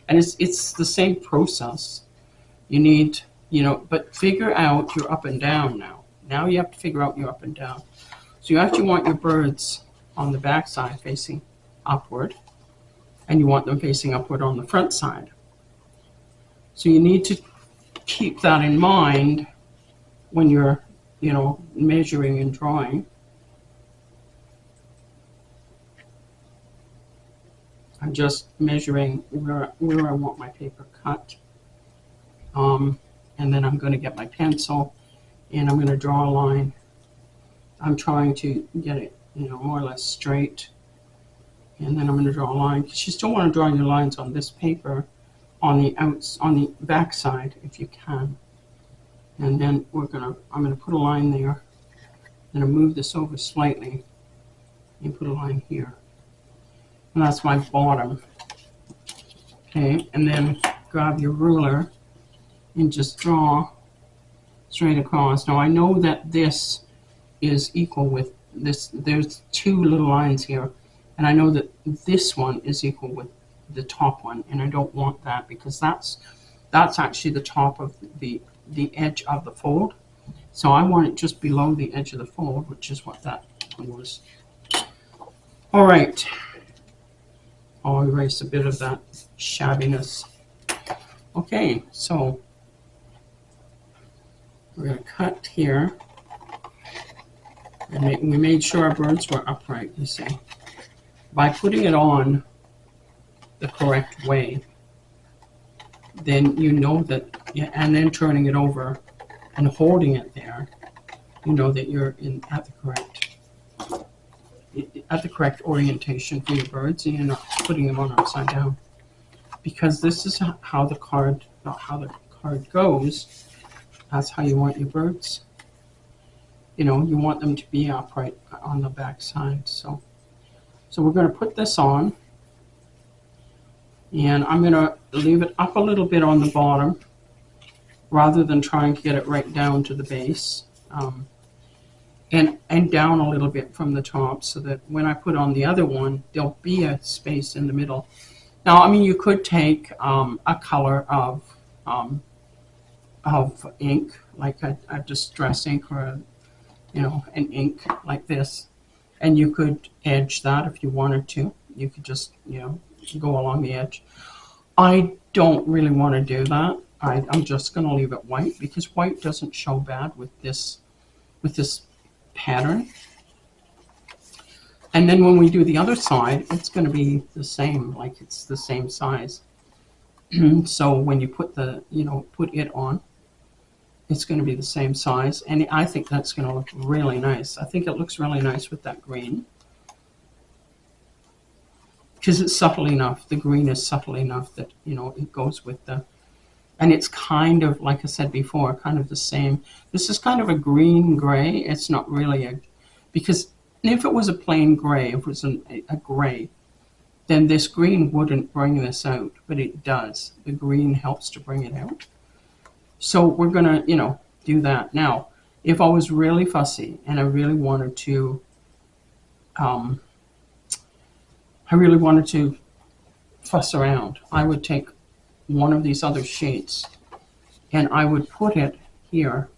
and it's the same process. You need, you know, but figure out your up and down now. Now you have to figure out your up and down. So you actually want your birds on the back side facing upward, and you want them facing upward on the front side. So you need to keep that in mind when you're, you know, measuring and drawing. I'm just measuring where I want my paper cut. And then I'm going to get my pencil and I'm going to draw a line. I'm trying to get it you know, more or less straight. And then I'm going to draw a line, because you still want to draw your lines on this paper on the back side if you can. And then I'm gonna put a line there. I'm gonna move this over slightly and put a line here. And that's my bottom. Okay, and then grab your ruler and just draw straight across. Now I know that this is equal with this. There's two little lines here, and I know that this one is equal with the top one, and I don't want that, because that's actually the top of the edge of the fold. So I want it just below the edge of the fold, which is what that one was. All right. I'll erase a bit of that shabbiness. Okay, so we're going to cut here. And we made sure our birds were upright, you see. By putting it on the correct way, then you know that, and then turning it over and holding it there, you know that you're at the correct orientation for your birds, and you're not putting them on upside down. Because this is how the card, not how the card goes, that's how you want your birds. You know, you want them to be upright on the back side. So we're going to put this on, and I'm going to leave it up a little bit on the bottom rather than trying to get it right down to the base, and down a little bit from the top, so that when I put on the other one, there'll be a space in the middle. Now, I mean, you could take a color of ink, like a distress ink, or an ink like this, and you could edge that if you wanted to. You could just go along the edge. I don't really want to do that. I'm just going to leave it white, because white doesn't show bad with this pattern. And then when we do the other side, it's going to be the same, like it's the same size. So when you put put it on, it's going to be the same size, and I think that's going to look really nice. I think it looks really nice with that green, because it's subtle enough. The green is subtle enough that it goes with the, and it's kind of, like I said before, kind of the same. This is kind of a green gray. It's not really because if it was a plain gray, if it was a gray, then this green wouldn't bring this out, but it does. The green helps to bring it out. So we're gonna, do that. Now, if I was really fussy and I really wanted to fuss around, I would take one of these other sheets and I would put it here.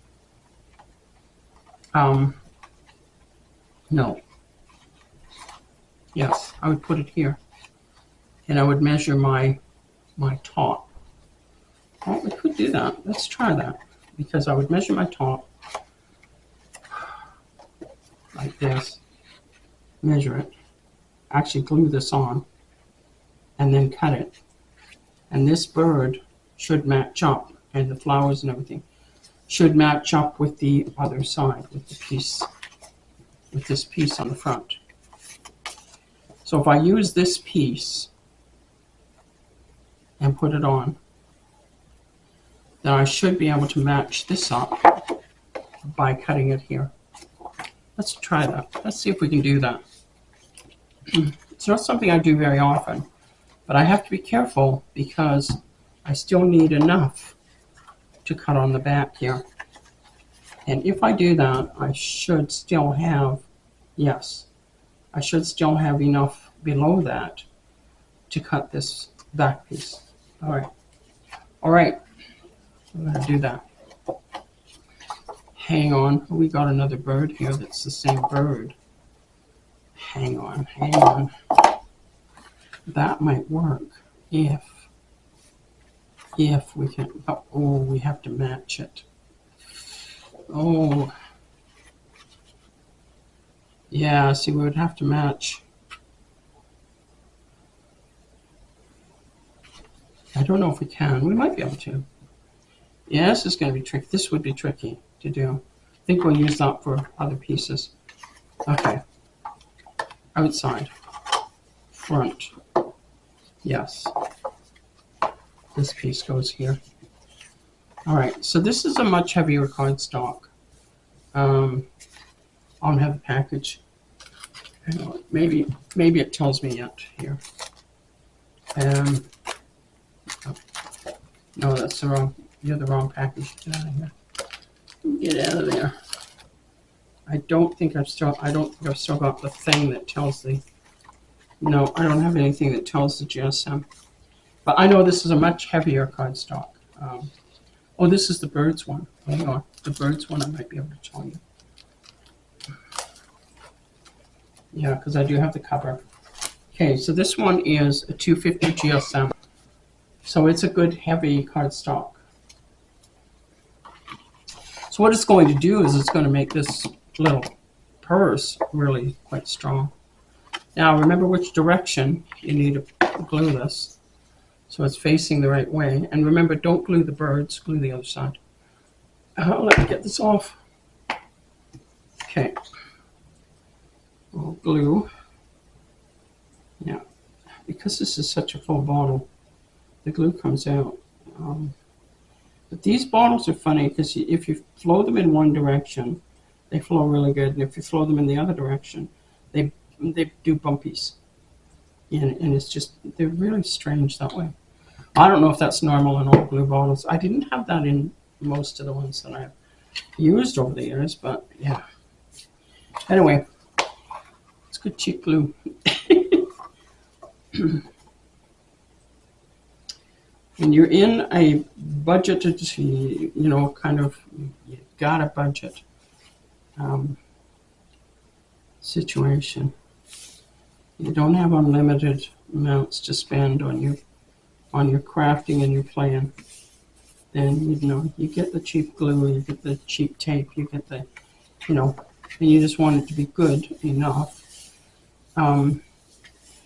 No. Yes, I would put it here, and I would measure my top. Well, we could do that. Let's try that, because I would measure my top like this, measure it, actually glue this on, and then cut it. And this bird should match up, and the flowers and everything should match up with the other side, with the piece, with this piece on the front. So if I use this piece and put it on, then I should be able to match this up by cutting it here. Let's try that. Let's see if we can do that. It's not something I do very often, but I have to be careful, because I still need enough to cut on the back here. And if I do that, I should still have, yes, I should still have enough below that to cut this back piece. All right. All right. I'm going to do that. Hang on. We got another bird here that's the same bird. Hang on. Hang on. That might work if we can. Oh, we have to match it. Oh. Yeah, see, we would have to match. I don't know if we can. We might be able to. Yeah, this is going to be tricky. This would be tricky to do. I think we'll use that for other pieces. Okay. outside, front. Yes. This piece goes here. All right, so this is a much heavier cardstock. I don't have the package. Maybe it tells me yet here. Oh, no, that's the wrong. You're the wrong package. Get out of here. Get out of there. I don't think I've still got the thing that tells the. No, I don't have anything that tells the GSM. But I know this is a much heavier cardstock. Oh, this is the birds one. Hang on, the birds one I might be able to tell you. Yeah, because I do have the cover. Okay, so this one is a 250 GSM. So it's a good heavy cardstock. So what it's going to do is it's going to make this little purse really quite strong. Now remember which direction you need to glue this. So it's facing the right way. And remember, don't glue the birds, glue the other side. Let me get this off. Okay. We'll glue. Yeah. Because this is such a full bottle, the glue comes out. But these bottles are funny because if you flow them in one direction, they flow really good. And if you flow them in the other direction, they do bumpies. And it's just, they're really strange that way. I don't know if that's normal in all glue bottles. I didn't have that in most of the ones that I've used over the years, but yeah. Anyway, it's good cheap glue. When you're in a budgeted, kind of, you got a budget situation. You don't have unlimited amounts to spend on your crafting and your playing. Then you get the cheap glue, you get the cheap tape, you get the, and you just want it to be good enough. And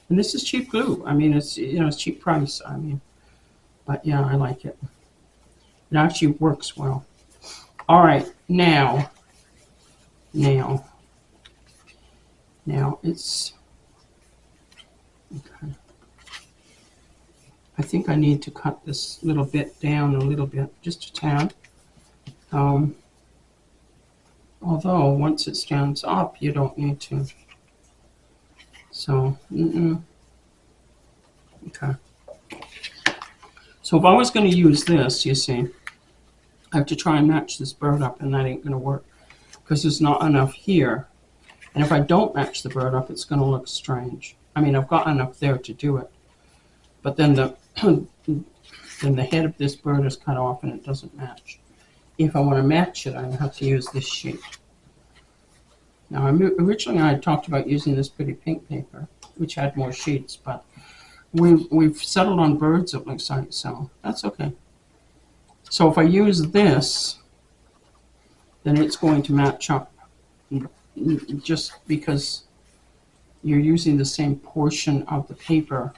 this is cheap glue. I mean, it's it's cheap price. I mean, but yeah, I like it. It actually works well. All right, now it's okay. I think I need to cut this little bit down a little bit, just a tad. Although once it stands up, you don't need to. So, okay. So if I was going to use this, you see, I have to try and match this bird up, and that ain't going to work because there's not enough here. And if I don't match the bird up, it's going to look strange. I mean, I've got enough there to do it, but then the head of this bird is cut off and it doesn't match. If I want to match it, I have to use this sheet. Now, originally I had talked about using this pretty pink paper, which had more sheets, but we've settled on birds, it looks like, so that's okay. So if I use this, then it's going to match up just because you're using the same portion of the paper.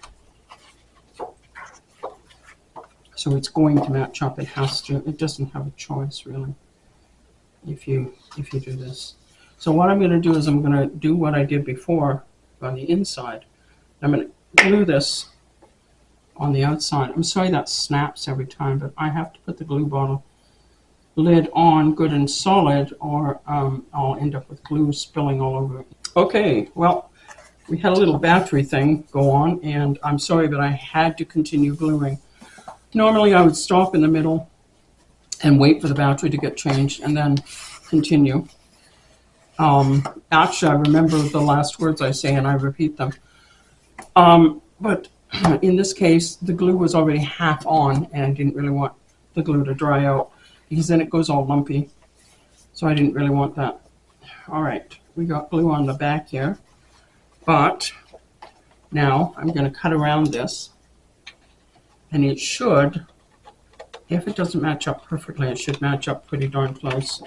So it's going to match up. It has to. It doesn't have a choice, really, if you do this. So what I'm going to do is I'm going to do what I did before on the inside. I'm going to glue this on the outside. I'm sorry that snaps every time, but I have to put the glue bottle lid on good and solid, or I'll end up with glue spilling all over it. Okay, well, we had a little battery thing go on, and I'm sorry, but I had to continue gluing. Normally I would stop in the middle and wait for the battery to get changed and then continue. Actually, I remember the last words I say and I repeat them. But in this case, the glue was already half on and I didn't really want the glue to dry out because then it goes all lumpy. So I didn't really want that. All right, we got glue on the back here. But now I'm going to cut around this. And it should, if it doesn't match up perfectly, it should match up pretty darn close.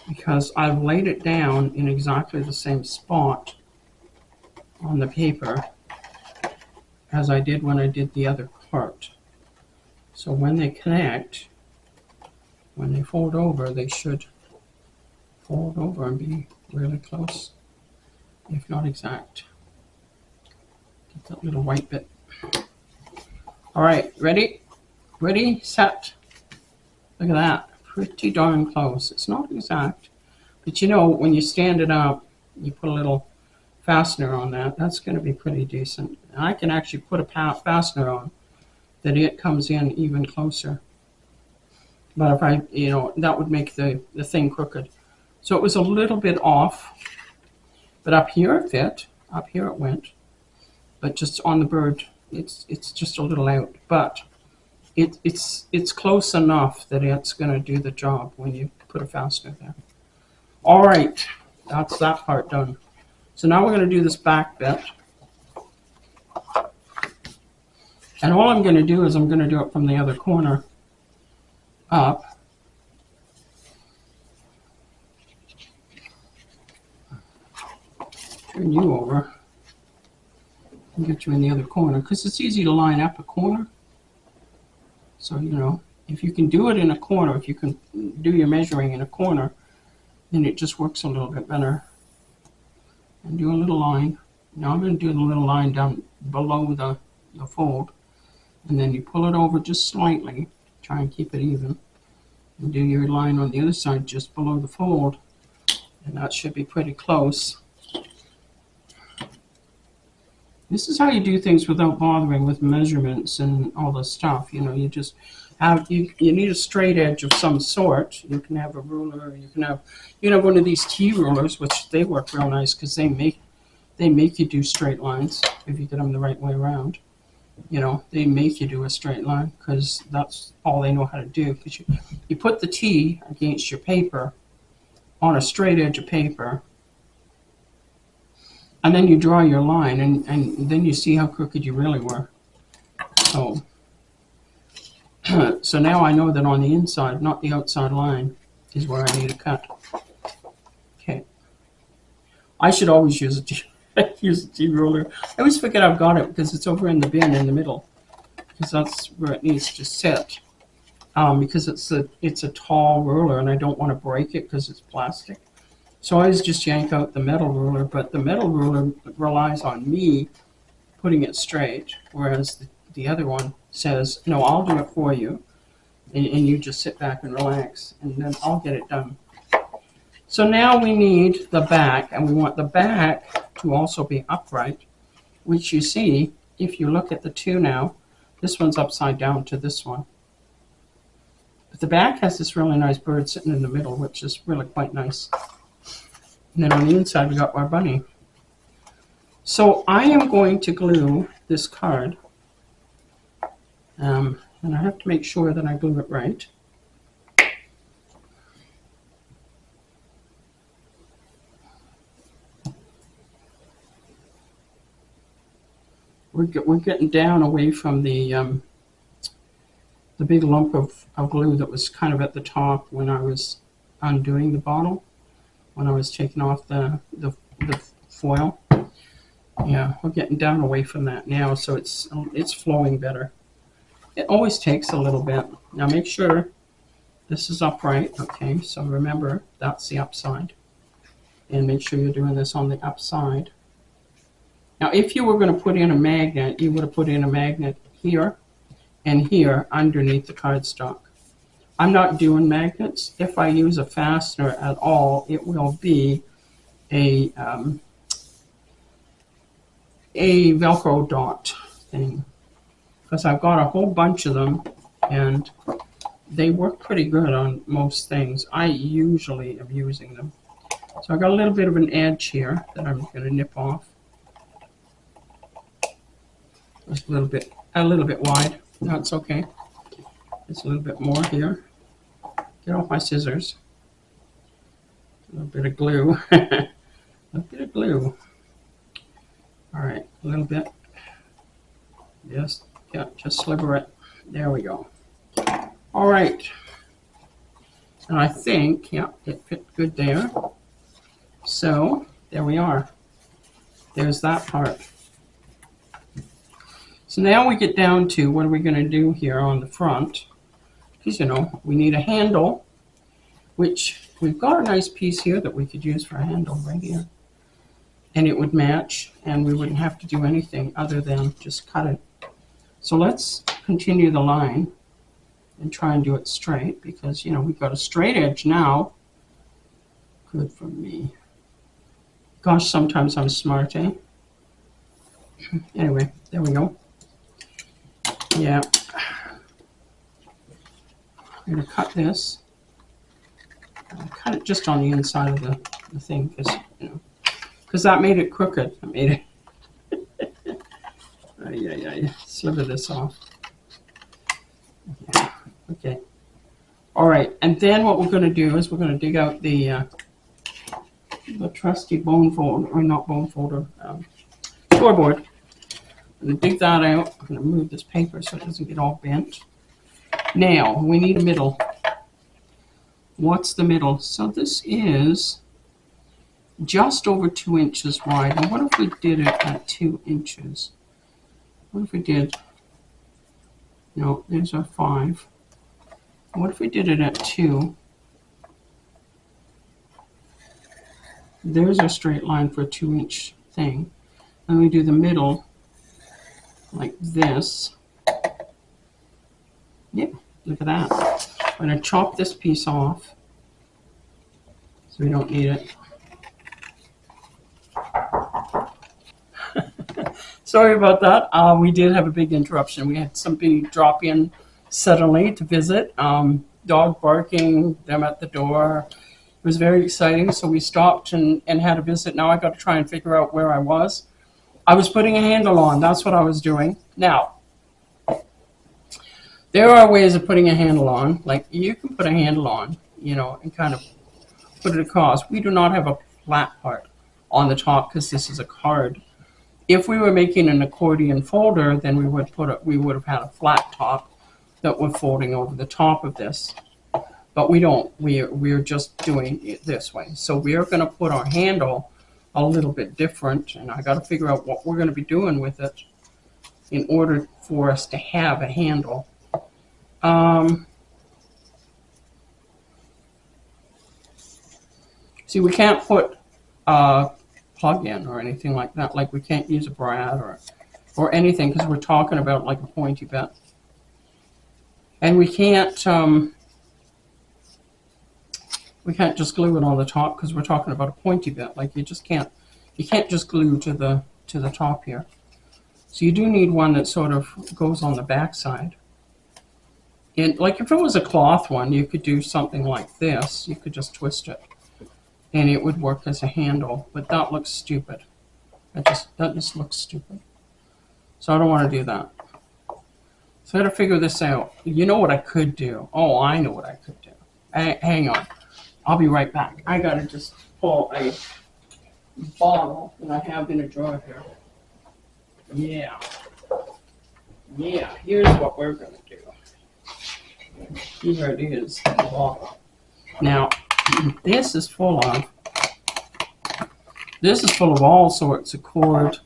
Because I've laid it down in exactly the same spot on the paper as I did when I did the other part. So when they connect, when they fold over, they should fold over and be really close, if not exact. Get that little white bit. All right, ready? Ready, set. Look at that, pretty darn close. It's not exact, but you know, when you stand it up, you put a little fastener on that, that's going to be pretty decent. And I can actually put a fastener on that it comes in even closer. But if I, you know, that would make the thing crooked. So it was a little bit off, but up here it fit, up here it went. But just on the bird, it's just a little out. But it's close enough that it's going to do the job when you put a fastener there. All right, that's that part done. So now we're going to do this back bit. And all I'm going to do is I'm going to do it from the other corner up. Turn you over and get you in the other corner, because it's easy to line up a corner. So, you know, if you can do it in a corner, if you can do your measuring in a corner, then it just works a little bit better. And do a little line. Now I'm going to do a little line down below the fold. And then you pull it over just slightly. Try and keep it even. And do your line on the other side just below the fold. And that should be pretty close. This is how you do things without bothering with measurements and all this stuff. You know, you just have, you need a straight edge of some sort. You can have a ruler, you can have one of these T rulers, which they work real nice because they make you do straight lines if you get them the right way around. You know, they make you do a straight line because that's all they know how to do. Because you put the T against your paper on a straight edge of paper, and then you draw your line, and then you see how crooked you really were. So, so now I know that on the inside, not the outside line, is where I need to cut. Okay. I should always use a T ruler. I always forget I've got it because it's over in the bin in the middle, because that's where it needs to sit. Because it's a tall ruler, and I don't want to break it because it's plastic. So I always just yank out the metal ruler, but the metal ruler relies on me putting it straight, whereas the other one says, no, I'll do it for you, and you just sit back and relax, and then I'll get it done. So now we need the back, and we want the back to also be upright, which you see, if you look at the two now, this one's upside down to this one. But the back has this really nice bird sitting in the middle, which is really quite nice. And then on the inside, we got our bunny. So I am going to glue this card. And I have to make sure that I glue it right. We're getting down away from the big lump of glue that was kind of at the top when I was undoing the bottle. When I was taking off the foil. Yeah, we're getting down away from that now, so it's flowing better. It always takes a little bit. Now make sure this is upright, okay, so remember that's the upside. And make sure you're doing this on the upside. Now if you were going to put in a magnet, you would have put in a magnet here and here underneath the cardstock. I'm not doing magnets. If I use a fastener at all, it will be a Velcro dot thing, because I've got a whole bunch of them, and they work pretty good on most things. I usually am using them. So I got a little bit of an edge here that I'm going to nip off. Just a little bit wide. That's okay. It's a little bit more here. Get off my scissors. A little bit of glue. A little bit of glue. All right, a little bit. Yes, yeah, just sliver it. There we go. All right. And I think, yeah, it fit good there. So there we are. There's that part. So now we get down to what are we going to do here on the front. Because, you know, we need a handle which we've got a nice piece here that we could use for a handle right here. And it would match, and we wouldn't have to do anything other than just cut it. So let's continue the line and try and do it straight, because, you know, we've got a straight edge now. Good for me. Gosh, sometimes I'm smart, eh? Anyway, there we go. Yeah. I'm going to cut this. I'll cut it just on the inside of the thing, because, you know, because that made it crooked. I made it. Yeah. Sliver this off. Yeah. Okay. All right. And then what we're going to do is we're going to dig out the trusty bone folder, or not bone folder, scoreboard. I'm going to dig that out. I'm going to move this paper so it doesn't get all bent. Now, we need a middle. What's the middle? So this is just over 2 inches wide. And what if we did it at 2 inches? What if we did, no, there's our 5. What if we did it at 2? There's our straight line for a 2-inch thing. And we do the middle like this. Yep, look at that. I'm going to chop this piece off so we don't need it. Sorry about that. We did have a big interruption. We had somebody drop in suddenly to visit. Dog barking, them at the door. It was very exciting, so we stopped and had a visit. Now I got to try and figure out where I was. I was putting a handle on. That's what I was doing. Now, there are ways of putting a handle on. Like, you can put a handle on, you know, and kind of put it across. We do not have a flat part on the top because this is a card. If we were making an accordion folder, then we would have had a flat top that we're folding over the top of this. But we don't. We're just doing it this way. So we are going to put our handle a little bit different, and I got to figure out what we're going to be doing with it in order for us to have a handle. See, we can't put a plug in or anything like that. Like, we can't use a brad or anything because we're talking about like a pointy bit. And we can't just glue it on the top because we're talking about a pointy bit. Like, you can't just glue to the top here. So you do need one that sort of goes on the back side. And like, if it was a cloth one, you could do something like this. You could just twist it and it would work as a handle, but that looks stupid. That just looks stupid. So I don't want to do that. So I got to figure this out. You know what I could do? Oh, I know what I could do. Hang on. I'll be right back. I got to just pull a bottle that I have in a drawer here. Yeah. Yeah, here's what we're going to do. Here it is, the bottle. Now, this is full of all sorts of cord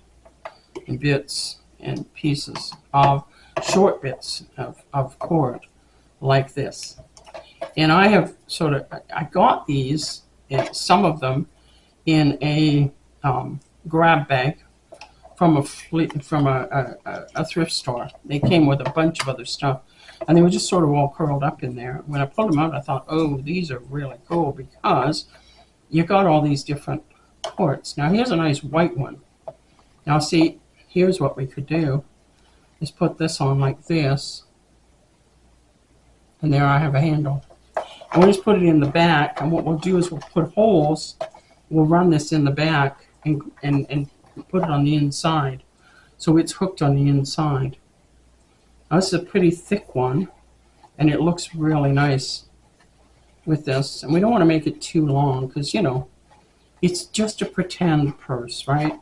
and bits and pieces of short bits of cord like this. And I have I got these, some of them, in a grab bag from a thrift store. They came with a bunch of other stuff, and they were just sort of all curled up in there. When I pulled them out, I thought, oh, these are really cool because you got all these different cords. Now, here's a nice white one. Now, see, here's what we could do, is put this on like this, and there I have a handle. And we'll just put it in the back, and what we'll do is we'll put holes, we'll run this in the back and put it on the inside, so it's hooked on the inside. Now, this is a pretty thick one, and it looks really nice with this. And we don't want to make it too long because, you know, it's just a pretend purse, right?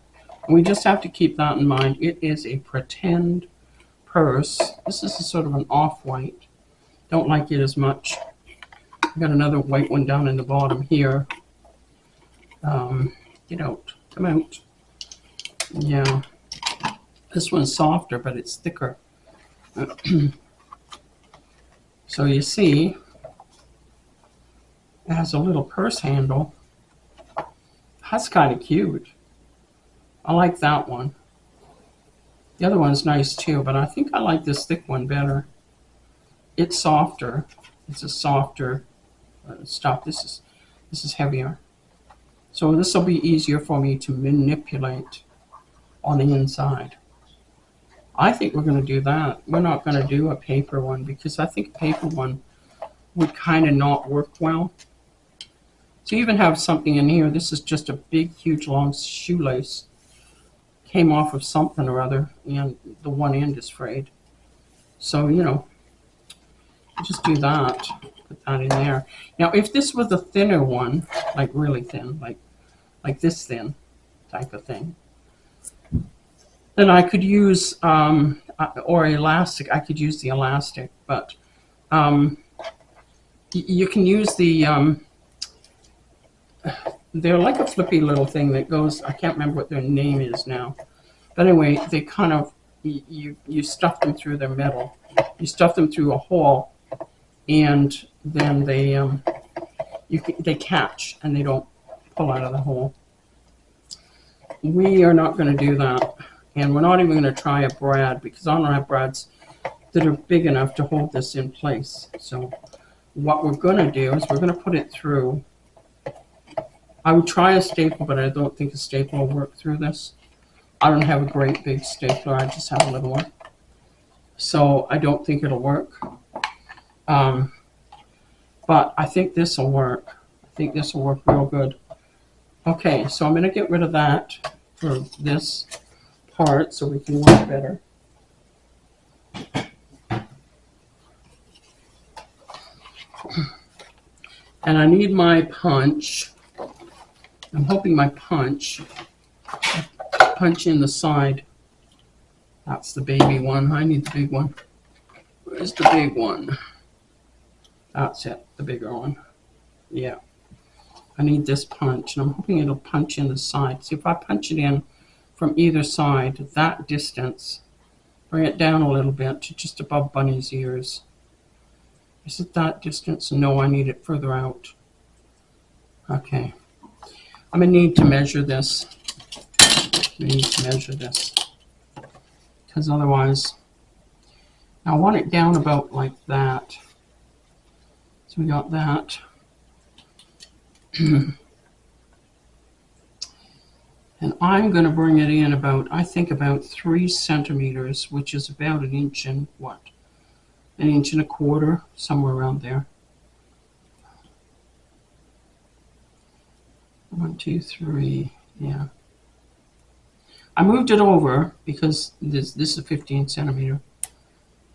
And we just have to keep that in mind. It is a pretend purse. This is a sort of an off-white. Don't like it as much. I've got another white one down in the bottom here. Get out. Come out. Yeah. This one's softer, but it's thicker. So you see, It has a little purse handle. That's kind of cute. I like that one. The other one's nice too, but I think I like this thick one better. It's softer. It's a softer stuff. This is heavier. So this will be easier for me to manipulate on the inside. I think we're going to do that. We're not going to do a paper one because I think a paper one would kind of not work well. So you even have something in here. This is just a big, huge, long shoelace. Came off of something or other, and the one end is frayed. So, you know, just do that. Put that in there. Now, if this was a thinner one, like really thin, like this thin type of thing, then I could use, or elastic. I could use the elastic, but you can use the, they're like a flippy little thing that goes, I can't remember what their name is now. But anyway, they kind of, you stuff them through their metal. You stuff them through a hole, and then they catch, and they don't pull out of the hole. We are not going to do that. And we're not even going to try a brad, because I don't have brads that are big enough to hold this in place. So what we're going to do is we're going to put it through. I would try a staple, but I don't think a staple will work through this. I don't have a great big stapler. I just have a little one. So I don't think it'll work. But I think this will work. I think this will work real good. Okay, so I'm going to get rid of that for this part so we can work better. And I need my punch. I'm hoping my punch in the side. That's the baby one. I need the big one. Where's the big one? That's it, the bigger one. Yeah. I need this punch, and I'm hoping it'll punch in the side. See, if I punch it in from either side, that distance, bring it down a little bit to just above Bunny's ears. Is it that distance? No, I need it further out. Okay. I'm going to need to measure this. Because otherwise, I want it down about like that. So we got that. And I'm going to bring it in about, I think about 3 centimeters, which is about an inch and what? An inch and a quarter, somewhere around there. 1, 2, 3, yeah. I moved it over because this is 15 centimeter.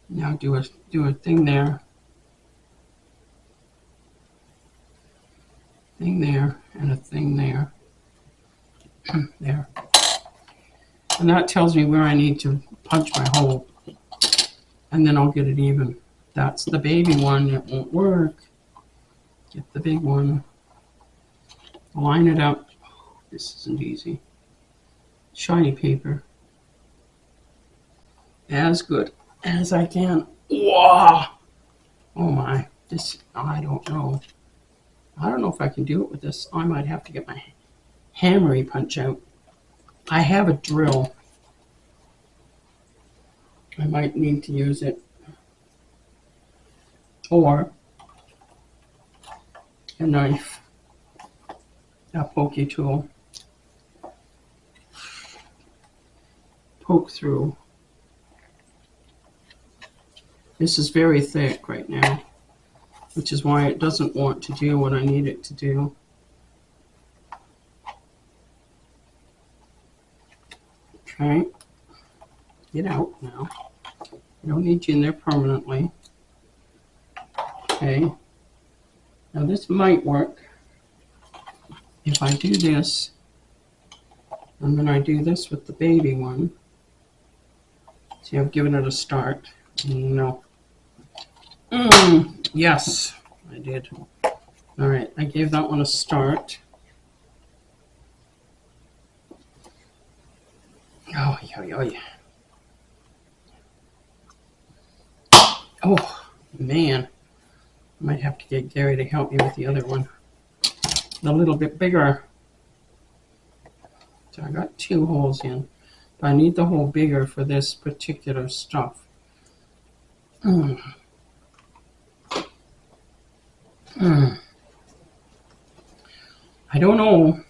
Now do a thing there. Thing there and a thing there. There. And that tells me where I need to punch my hole. And then I'll get it even. That's the baby one. It won't work. Get the big one. Line it up. Oh, this isn't easy. Shiny paper. As good as I can. Wow! Oh my. This, I don't know. I don't know if I can do it with this. I might have to get my hammery punch out. I have a drill. I might need to use it. Or a knife. A pokey tool. Poke through. This is very thick right now, which is why it doesn't want to do what I need it to do. Okay, get out now. I don't need you in there permanently. Okay, now this might work. If I do this, and then I do this with the baby one. See, I've given it a start. No. Yes, I did. All right, I gave that one a start. Oh, yeah. Oh, man. I might have to get Gary to help me with the other one. a little bit bigger. So I got 2 holes in, but I need the hole bigger for this particular stuff. I don't know.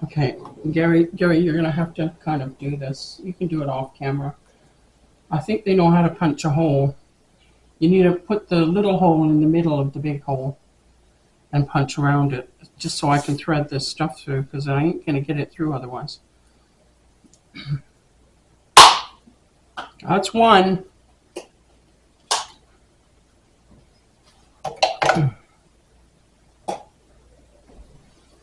Okay, Gary, you're gonna have to kind of do this. You can do it off camera. I think they know how to punch a hole. You need to put the little hole in the middle of the big hole and punch around it, just so I can thread this stuff through, because I ain't gonna get it through otherwise. That's one.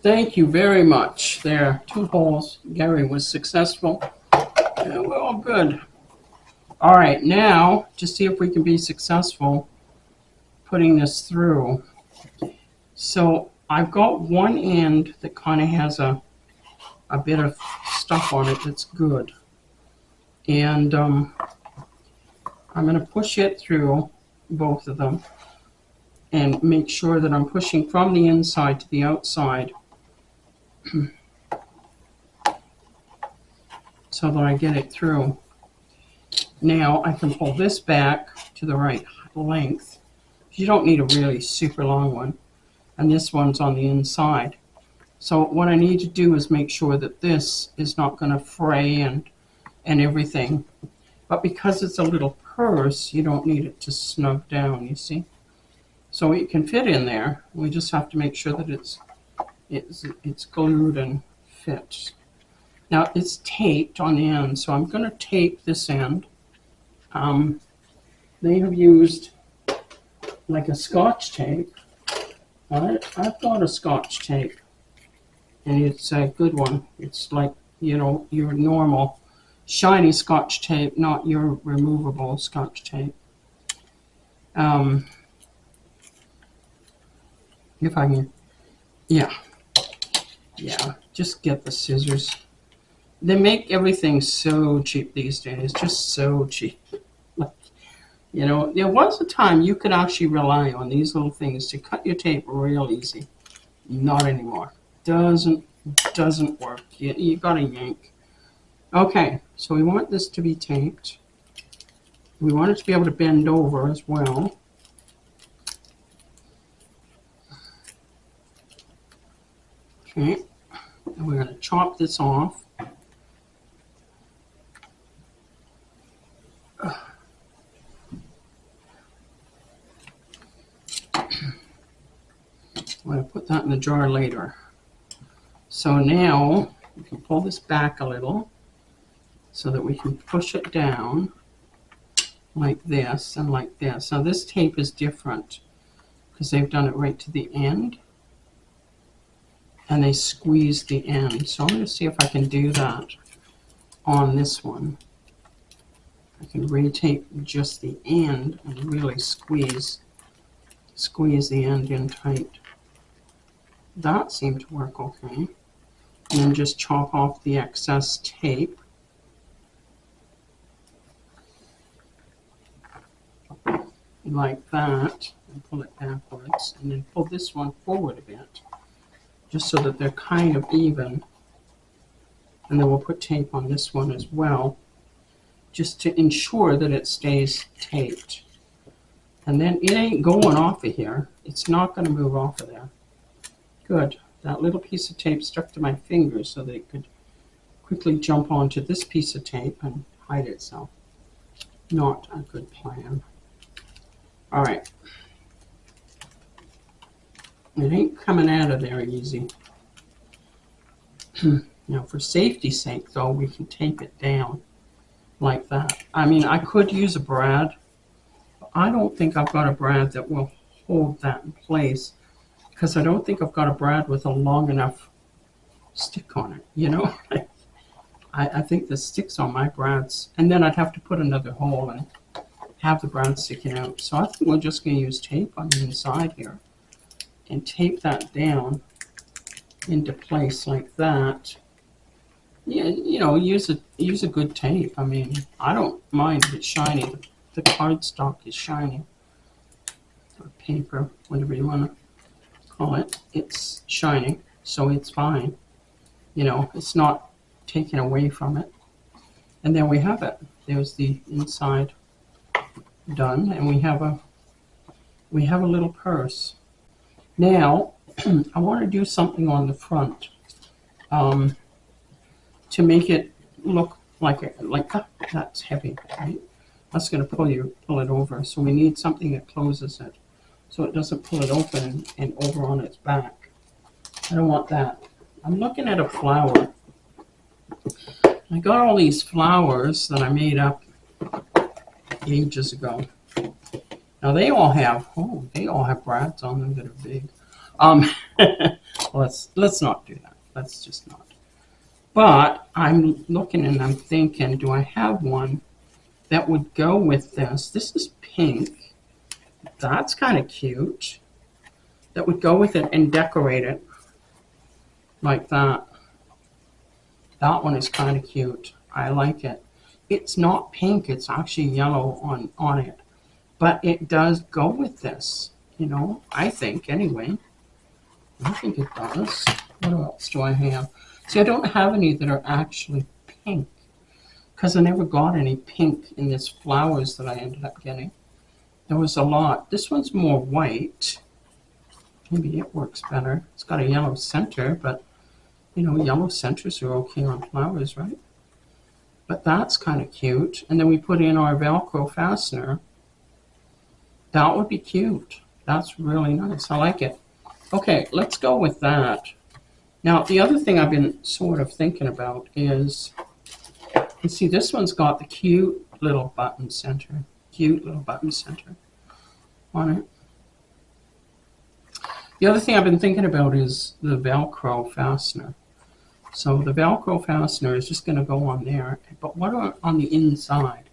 Thank you very much. There, 2 holes. Gary was successful. Yeah, we're all good. All right, now, to see if we can be successful putting this through. So I've got one end that kind of has a bit of stuff on it that's good. And I'm going to push it through both of them and make sure that I'm pushing from the inside to the outside so that I get it through. Now I can pull this back to the right length. You don't need a really super long one. And this one's on the inside. So what I need to do is make sure that this is not going to fray and everything. But because it's a little purse, you don't need it to snug down, you see. So it can fit in there. We just have to make sure that it's glued and fits. Now it's taped on the end, so I'm going to tape this end. They have used like a Scotch tape. I've got a Scotch tape, and it's a good one. It's like, you know, your normal shiny Scotch tape, not your removable Scotch tape. If I can, yeah, just get the scissors. They make everything so cheap these days, just so cheap. Like, you know, there was a time you could actually rely on these little things to cut your tape real easy. Not anymore. Doesn't work. You gotta yank. Okay, so we want this to be taped. We want it to be able to bend over as well. Okay, and we're going to chop this off. I'm going to put that in the jar later. So now we can pull this back a little so that we can push it down like this and like this. Now this tape is different because they've done it right to the end and they squeeze the end. So I'm going to see if I can do that on this one. I can retape just the end and really squeeze the end in tight. That seemed to work okay. And then just chop off the excess tape. Like that, and pull it backwards, and then pull this one forward a bit, just so that they're kind of even. And then we'll put tape on this one as well, just to ensure that it stays taped. And then it ain't going off of here. It's not going to move off of there. Good. That little piece of tape stuck to my fingers so that it could quickly jump onto this piece of tape and hide itself. Not a good plan. All right. It ain't coming out of there easy. Now, for safety's sake, though, we can tape it down like that. I mean, I could use a brad. But I don't think I've got a brad that will hold that in place, because I don't think I've got a brad with a long enough stick on it, you know? I think the sticks on my brads, and then I'd have to put another hole and have the brad sticking out. So I think we're just going to use tape on the inside here and tape that down into place like that. Yeah, you know, use a good tape. I mean, I don't mind if it's shiny. The cardstock is shiny, or paper, whatever you want to call it? It's shining, so it's fine. You know, it's not taken away from it. And there we have it. There's the inside done, and we have a little purse. Now, I want to do something on the front to make it look like that's heavy, right? That's going to pull it over. So we need something that closes it, so it doesn't pull it open and over on its back. I don't want that. I'm looking at a flower. I got all these flowers that I made up ages ago. Now they all have brads on them that are big. Let's not do that. Let's just not. But I'm looking and I'm thinking, do I have one that would go with this? This is pink. That's kind of cute. That would go with it and decorate it like that. That one is kind of cute. I like it. It's not pink. It's actually yellow on it. But it does go with this, you know, I think anyway. I think it does. What else do I have? See, I don't have any that are actually pink because I never got any pink in these flowers that I ended up getting. There was a lot. This one's more white. Maybe it works better. It's got a yellow center, but you know, yellow centers are okay on flowers, right? But that's kind of cute. And then we put in our Velcro fastener. That would be cute. That's really nice. I like it. Okay, let's go with that. Now, the other thing I've been sort of thinking about is, you see, this one's got the cute little button center. Cute little button center on it. The other thing I've been thinking about is the Velcro fastener. So the Velcro fastener is just going to go on there. But what on the inside?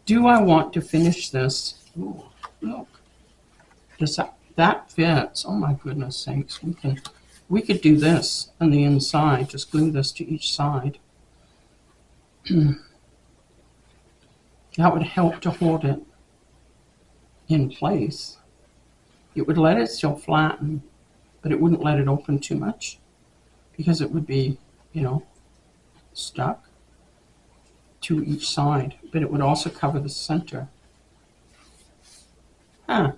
Do I want to finish this? Ooh, look. Does that fits? Oh my goodness sakes. We could do this on the inside. Just glue this to each side. That would help to hold it in place. It would let it still flatten, but it wouldn't let it open too much because it would be, you know, stuck to each side, but it would also cover the center. Huh.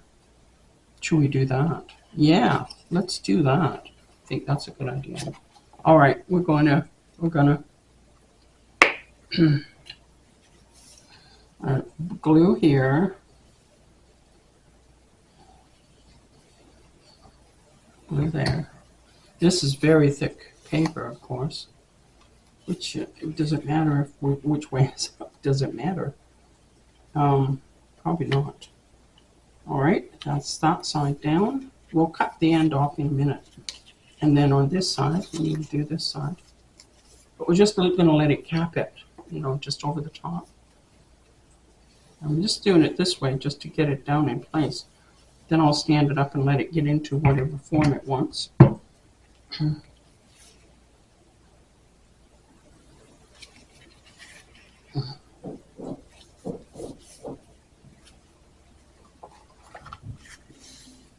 Should we do that? Yeah, let's do that. I think that's a good idea. All right, we're gonna glue here. Glue there. This is very thick paper, of course, which it doesn't matter if which way it's up. Does it matter? Probably not. All right, that's that side down. We'll cut the end off in a minute. And then on this side, we need to do this side. But we're just going to let it cap it, you know, just over the top. I'm just doing it this way just to get it down in place. Then I'll stand it up and let it get into whatever form it wants.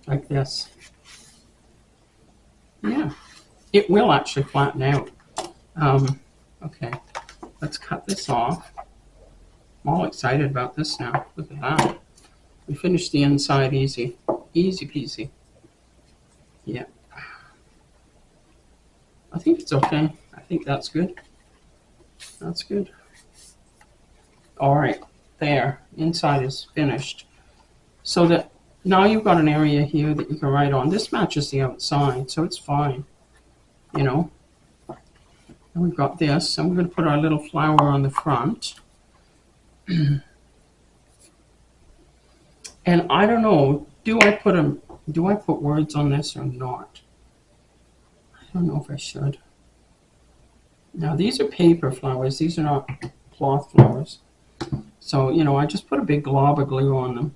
Like this. Yeah, it will actually flatten out. Okay, let's cut this off. I'm all excited about this now. Look at that. We finished the inside easy. Easy peasy. Yeah. I think it's okay. I think that's good. That's good. All right, there. Inside is finished. So that now you've got an area here that you can write on. This matches the outside, so it's fine, you know. And we've got this, and we're going to put our little flower on the front. And I don't know, do I put words on this or not? I don't know if I should. Now these are paper flowers. These are not cloth flowers. So, you know, I just put a big glob of glue on them.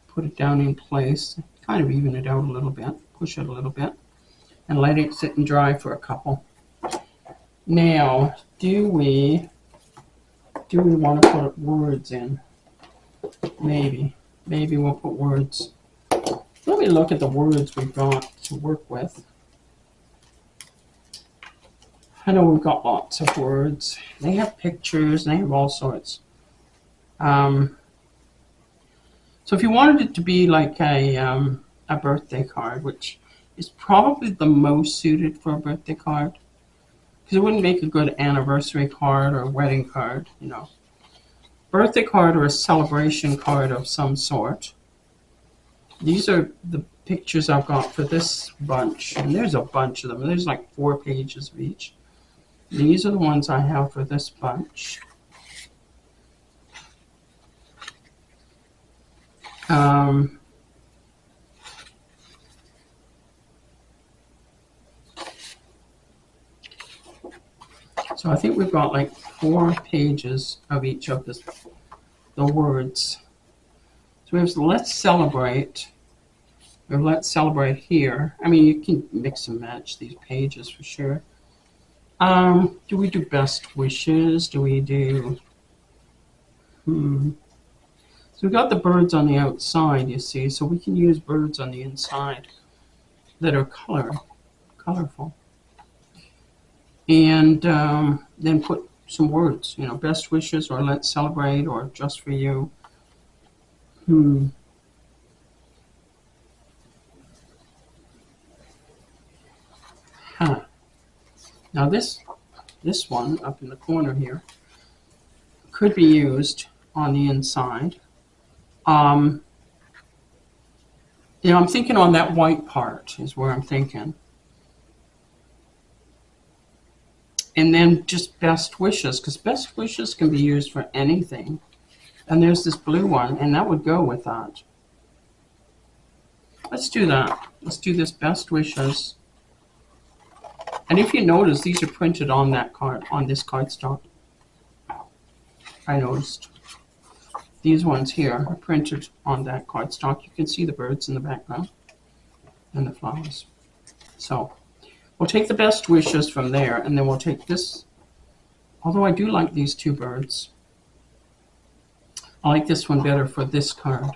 Put it down in place, kind of even it out a little bit, push it a little bit, and let it sit and dry for a couple. Now, do we want to put words in? Maybe we'll put words. Let me look at the words we've got to work with. I know we've got lots of words. They have pictures, they have all sorts. So if you wanted it to be like a birthday card, which is probably the most suited for a birthday card, because it wouldn't make a good anniversary card or wedding card, you know. Birthday card or a celebration card of some sort. These are the pictures I've got for this bunch, and there's a bunch of them. There's like 4 pages of each. These are the ones I have for this bunch. So I think we've got like 4 pages of each of the words. So we have let's celebrate. We have let's celebrate here. I mean, you can mix and match these pages for sure. Do we do best wishes? Do we do... So we've got the birds on the outside, you see, so we can use birds on the inside that are colorful. And then put some words, you know, best wishes or let's celebrate or just for you. Now this one up in the corner here could be used on the inside. You know, I'm thinking on that white part is where I'm thinking. And then just best wishes, because best wishes can be used for anything. And there's this blue one, and that would go with that. Let's do that. Let's do this best wishes. And if you notice, these are printed on that card, on this cardstock. I noticed. These ones here are printed on that cardstock. You can see the birds in the background and the flowers. So we'll take the best wishes from there, and then we'll take this. Although I do like these 2 birds. I like this one better for this card.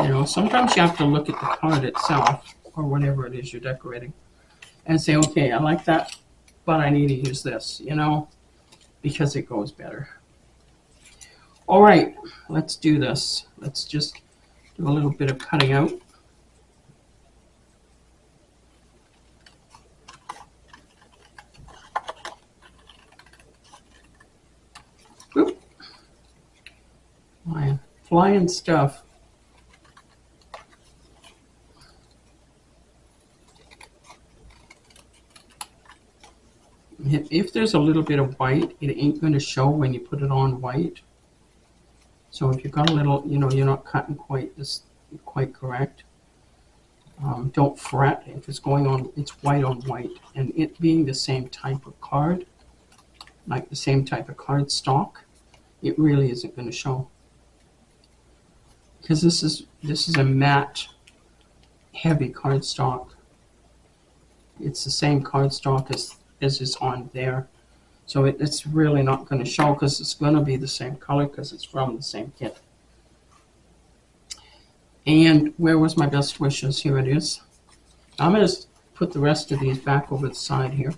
You know, sometimes you have to look at the card itself, or whatever it is you're decorating, and say, okay, I like that, but I need to use this, you know, because it goes better. All right, let's do this. Let's just do a little bit of cutting out. Oop. My flying stuff. If there's a little bit of white, it ain't going to show when you put it on white. So if you've got a little, you know, you're not cutting quite correct, don't fret if it's going on, it's white on white. And it being the same type of card, like the same type of cardstock, it really isn't going to show. Because this is a matte, heavy cardstock. It's the same cardstock as is on there. So it's really not going to show because it's going to be the same color because it's from the same kit. And where was my best wishes? Here it is. I'm going to put the rest of these back over the side here.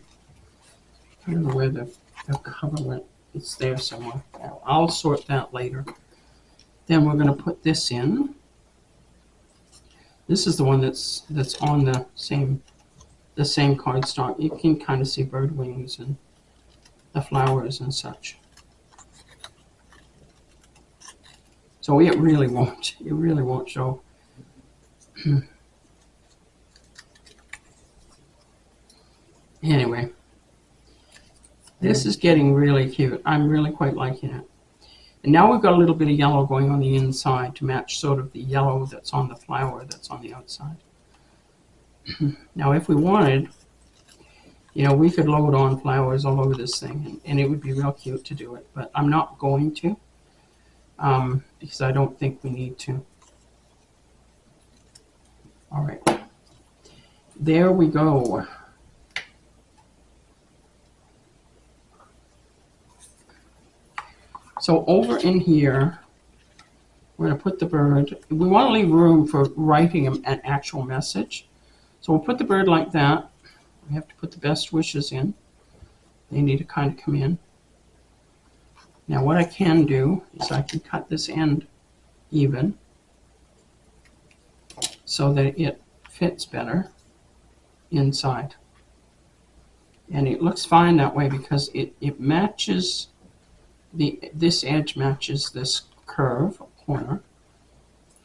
I don't know where the cover went. It's there somewhere. I'll sort that later. Then we're going to put this in. This is the one that's on the same cardstock. You can kind of see bird wings and the flowers and such. So it really won't show. Anyway, this is getting really cute. I'm really quite liking it. And now we've got a little bit of yellow going on the inside to match sort of the yellow that's on the flower that's on the outside. Now if we wanted, you know, we could load on flowers all over this thing, and it would be real cute to do it, but I'm not going to, because I don't think we need to. All right, there we go. So over in here, We're going to put the bird. We want to leave room for writing an actual message. So we'll put the bird like that. We have to put the best wishes in. They need to kind of come in. Now what I can do is I can cut this end even so that it fits better inside. And it looks fine that way because it matches, this edge matches this curve corner.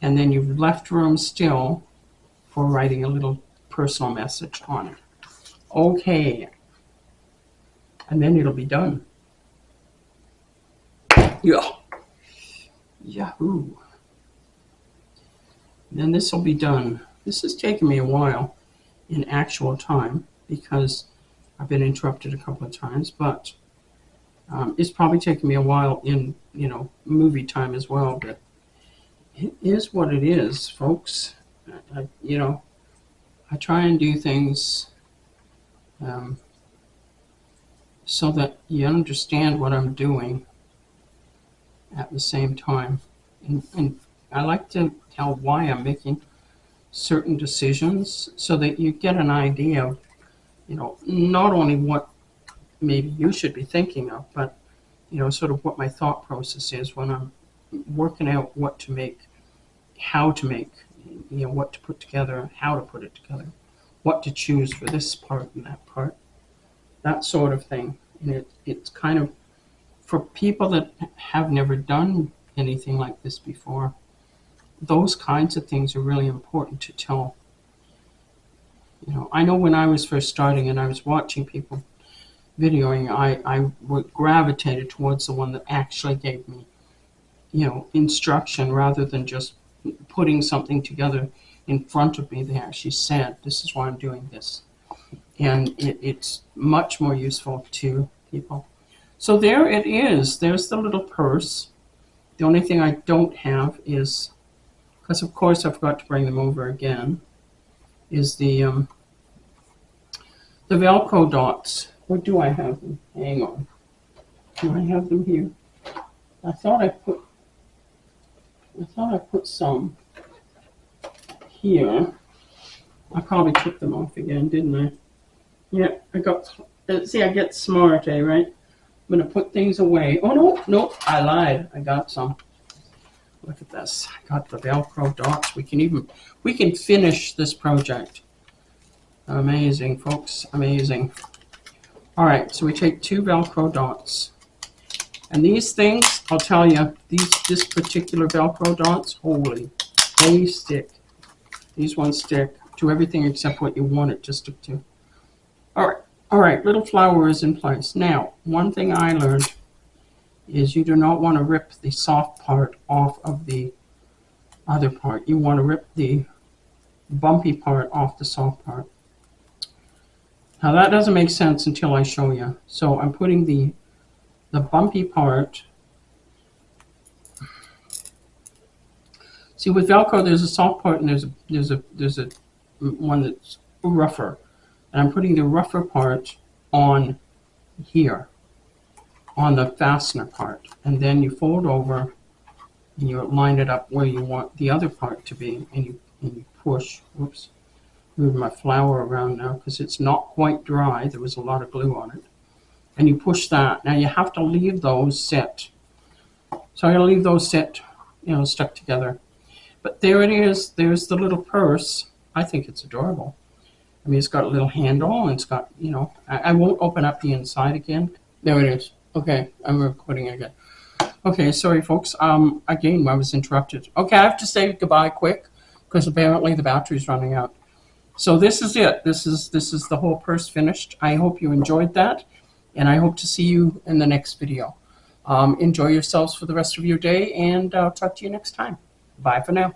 And then you've left room still for writing a little personal message on it. Okay. And then it'll be done. Yeah. Yahoo. Then this will be done. This has taken me a while in actual time because I've been interrupted a couple of times, but it's probably taken me a while in, movie time as well, but it is what it is, folks. I try and do things so that you understand what I'm doing at the same time. And I like to tell why I'm making certain decisions so that you get an idea of, not only what maybe you should be thinking of, but, sort of what my thought process is when I'm working out what to make, how to make, what to put together, how to put it together, what to choose for this part and that part, that sort of thing. And it's kind of, for people that have never done anything like this before, those kinds of things are really important to tell. I know when I was first starting and I was watching people videoing, I gravitated towards the one that actually gave me, instruction rather than just putting something together in front of me. They actually said, this is why I'm doing this. And it's much more useful to people. So there it is. There's the little purse. The only thing I don't have is, because of course I forgot to bring them over again, is the Velcro dots. Where do I have them? Hang on. Do I have them here? I thought I put some here. I probably took them off again, didn't I? Yeah, I get smart, right? I'm going to put things away. Oh, no, I lied. I got some. Look at this. I got the Velcro dots. We can finish this project. Amazing, folks. Amazing. All right, so we take 2 Velcro dots. And these things, I'll tell you, this particular Velcro dots, holy, they stick. These ones stick to everything except what you want it to stick to. All right, little flower is in place. Now, one thing I learned is you do not want to rip the soft part off of the other part. You want to rip the bumpy part off the soft part. Now that doesn't make sense until I show you. So I'm putting the bumpy part. See, with Velcro, there's a soft part and there's a one that's rougher. And I'm putting the rougher part on here, on the fastener part. And then you fold over and you line it up where you want the other part to be. And you push, whoops, move my flower around now because it's not quite dry. There was a lot of glue on it. And you push that. Now you have to leave those set. So I'm going to leave those set, stuck together. But there it is. There's the little purse. I think it's adorable. I mean, it's got a little handle, and it's got, I won't open up the inside again. There it is. Okay, I'm recording again. Okay, sorry, folks. Again, I was interrupted. Okay, I have to say goodbye quick, because apparently the battery's running out. So this is it. This is the whole purse finished. I hope you enjoyed that, and I hope to see you in the next video. Enjoy yourselves for the rest of your day, and I'll talk to you next time. Bye for now.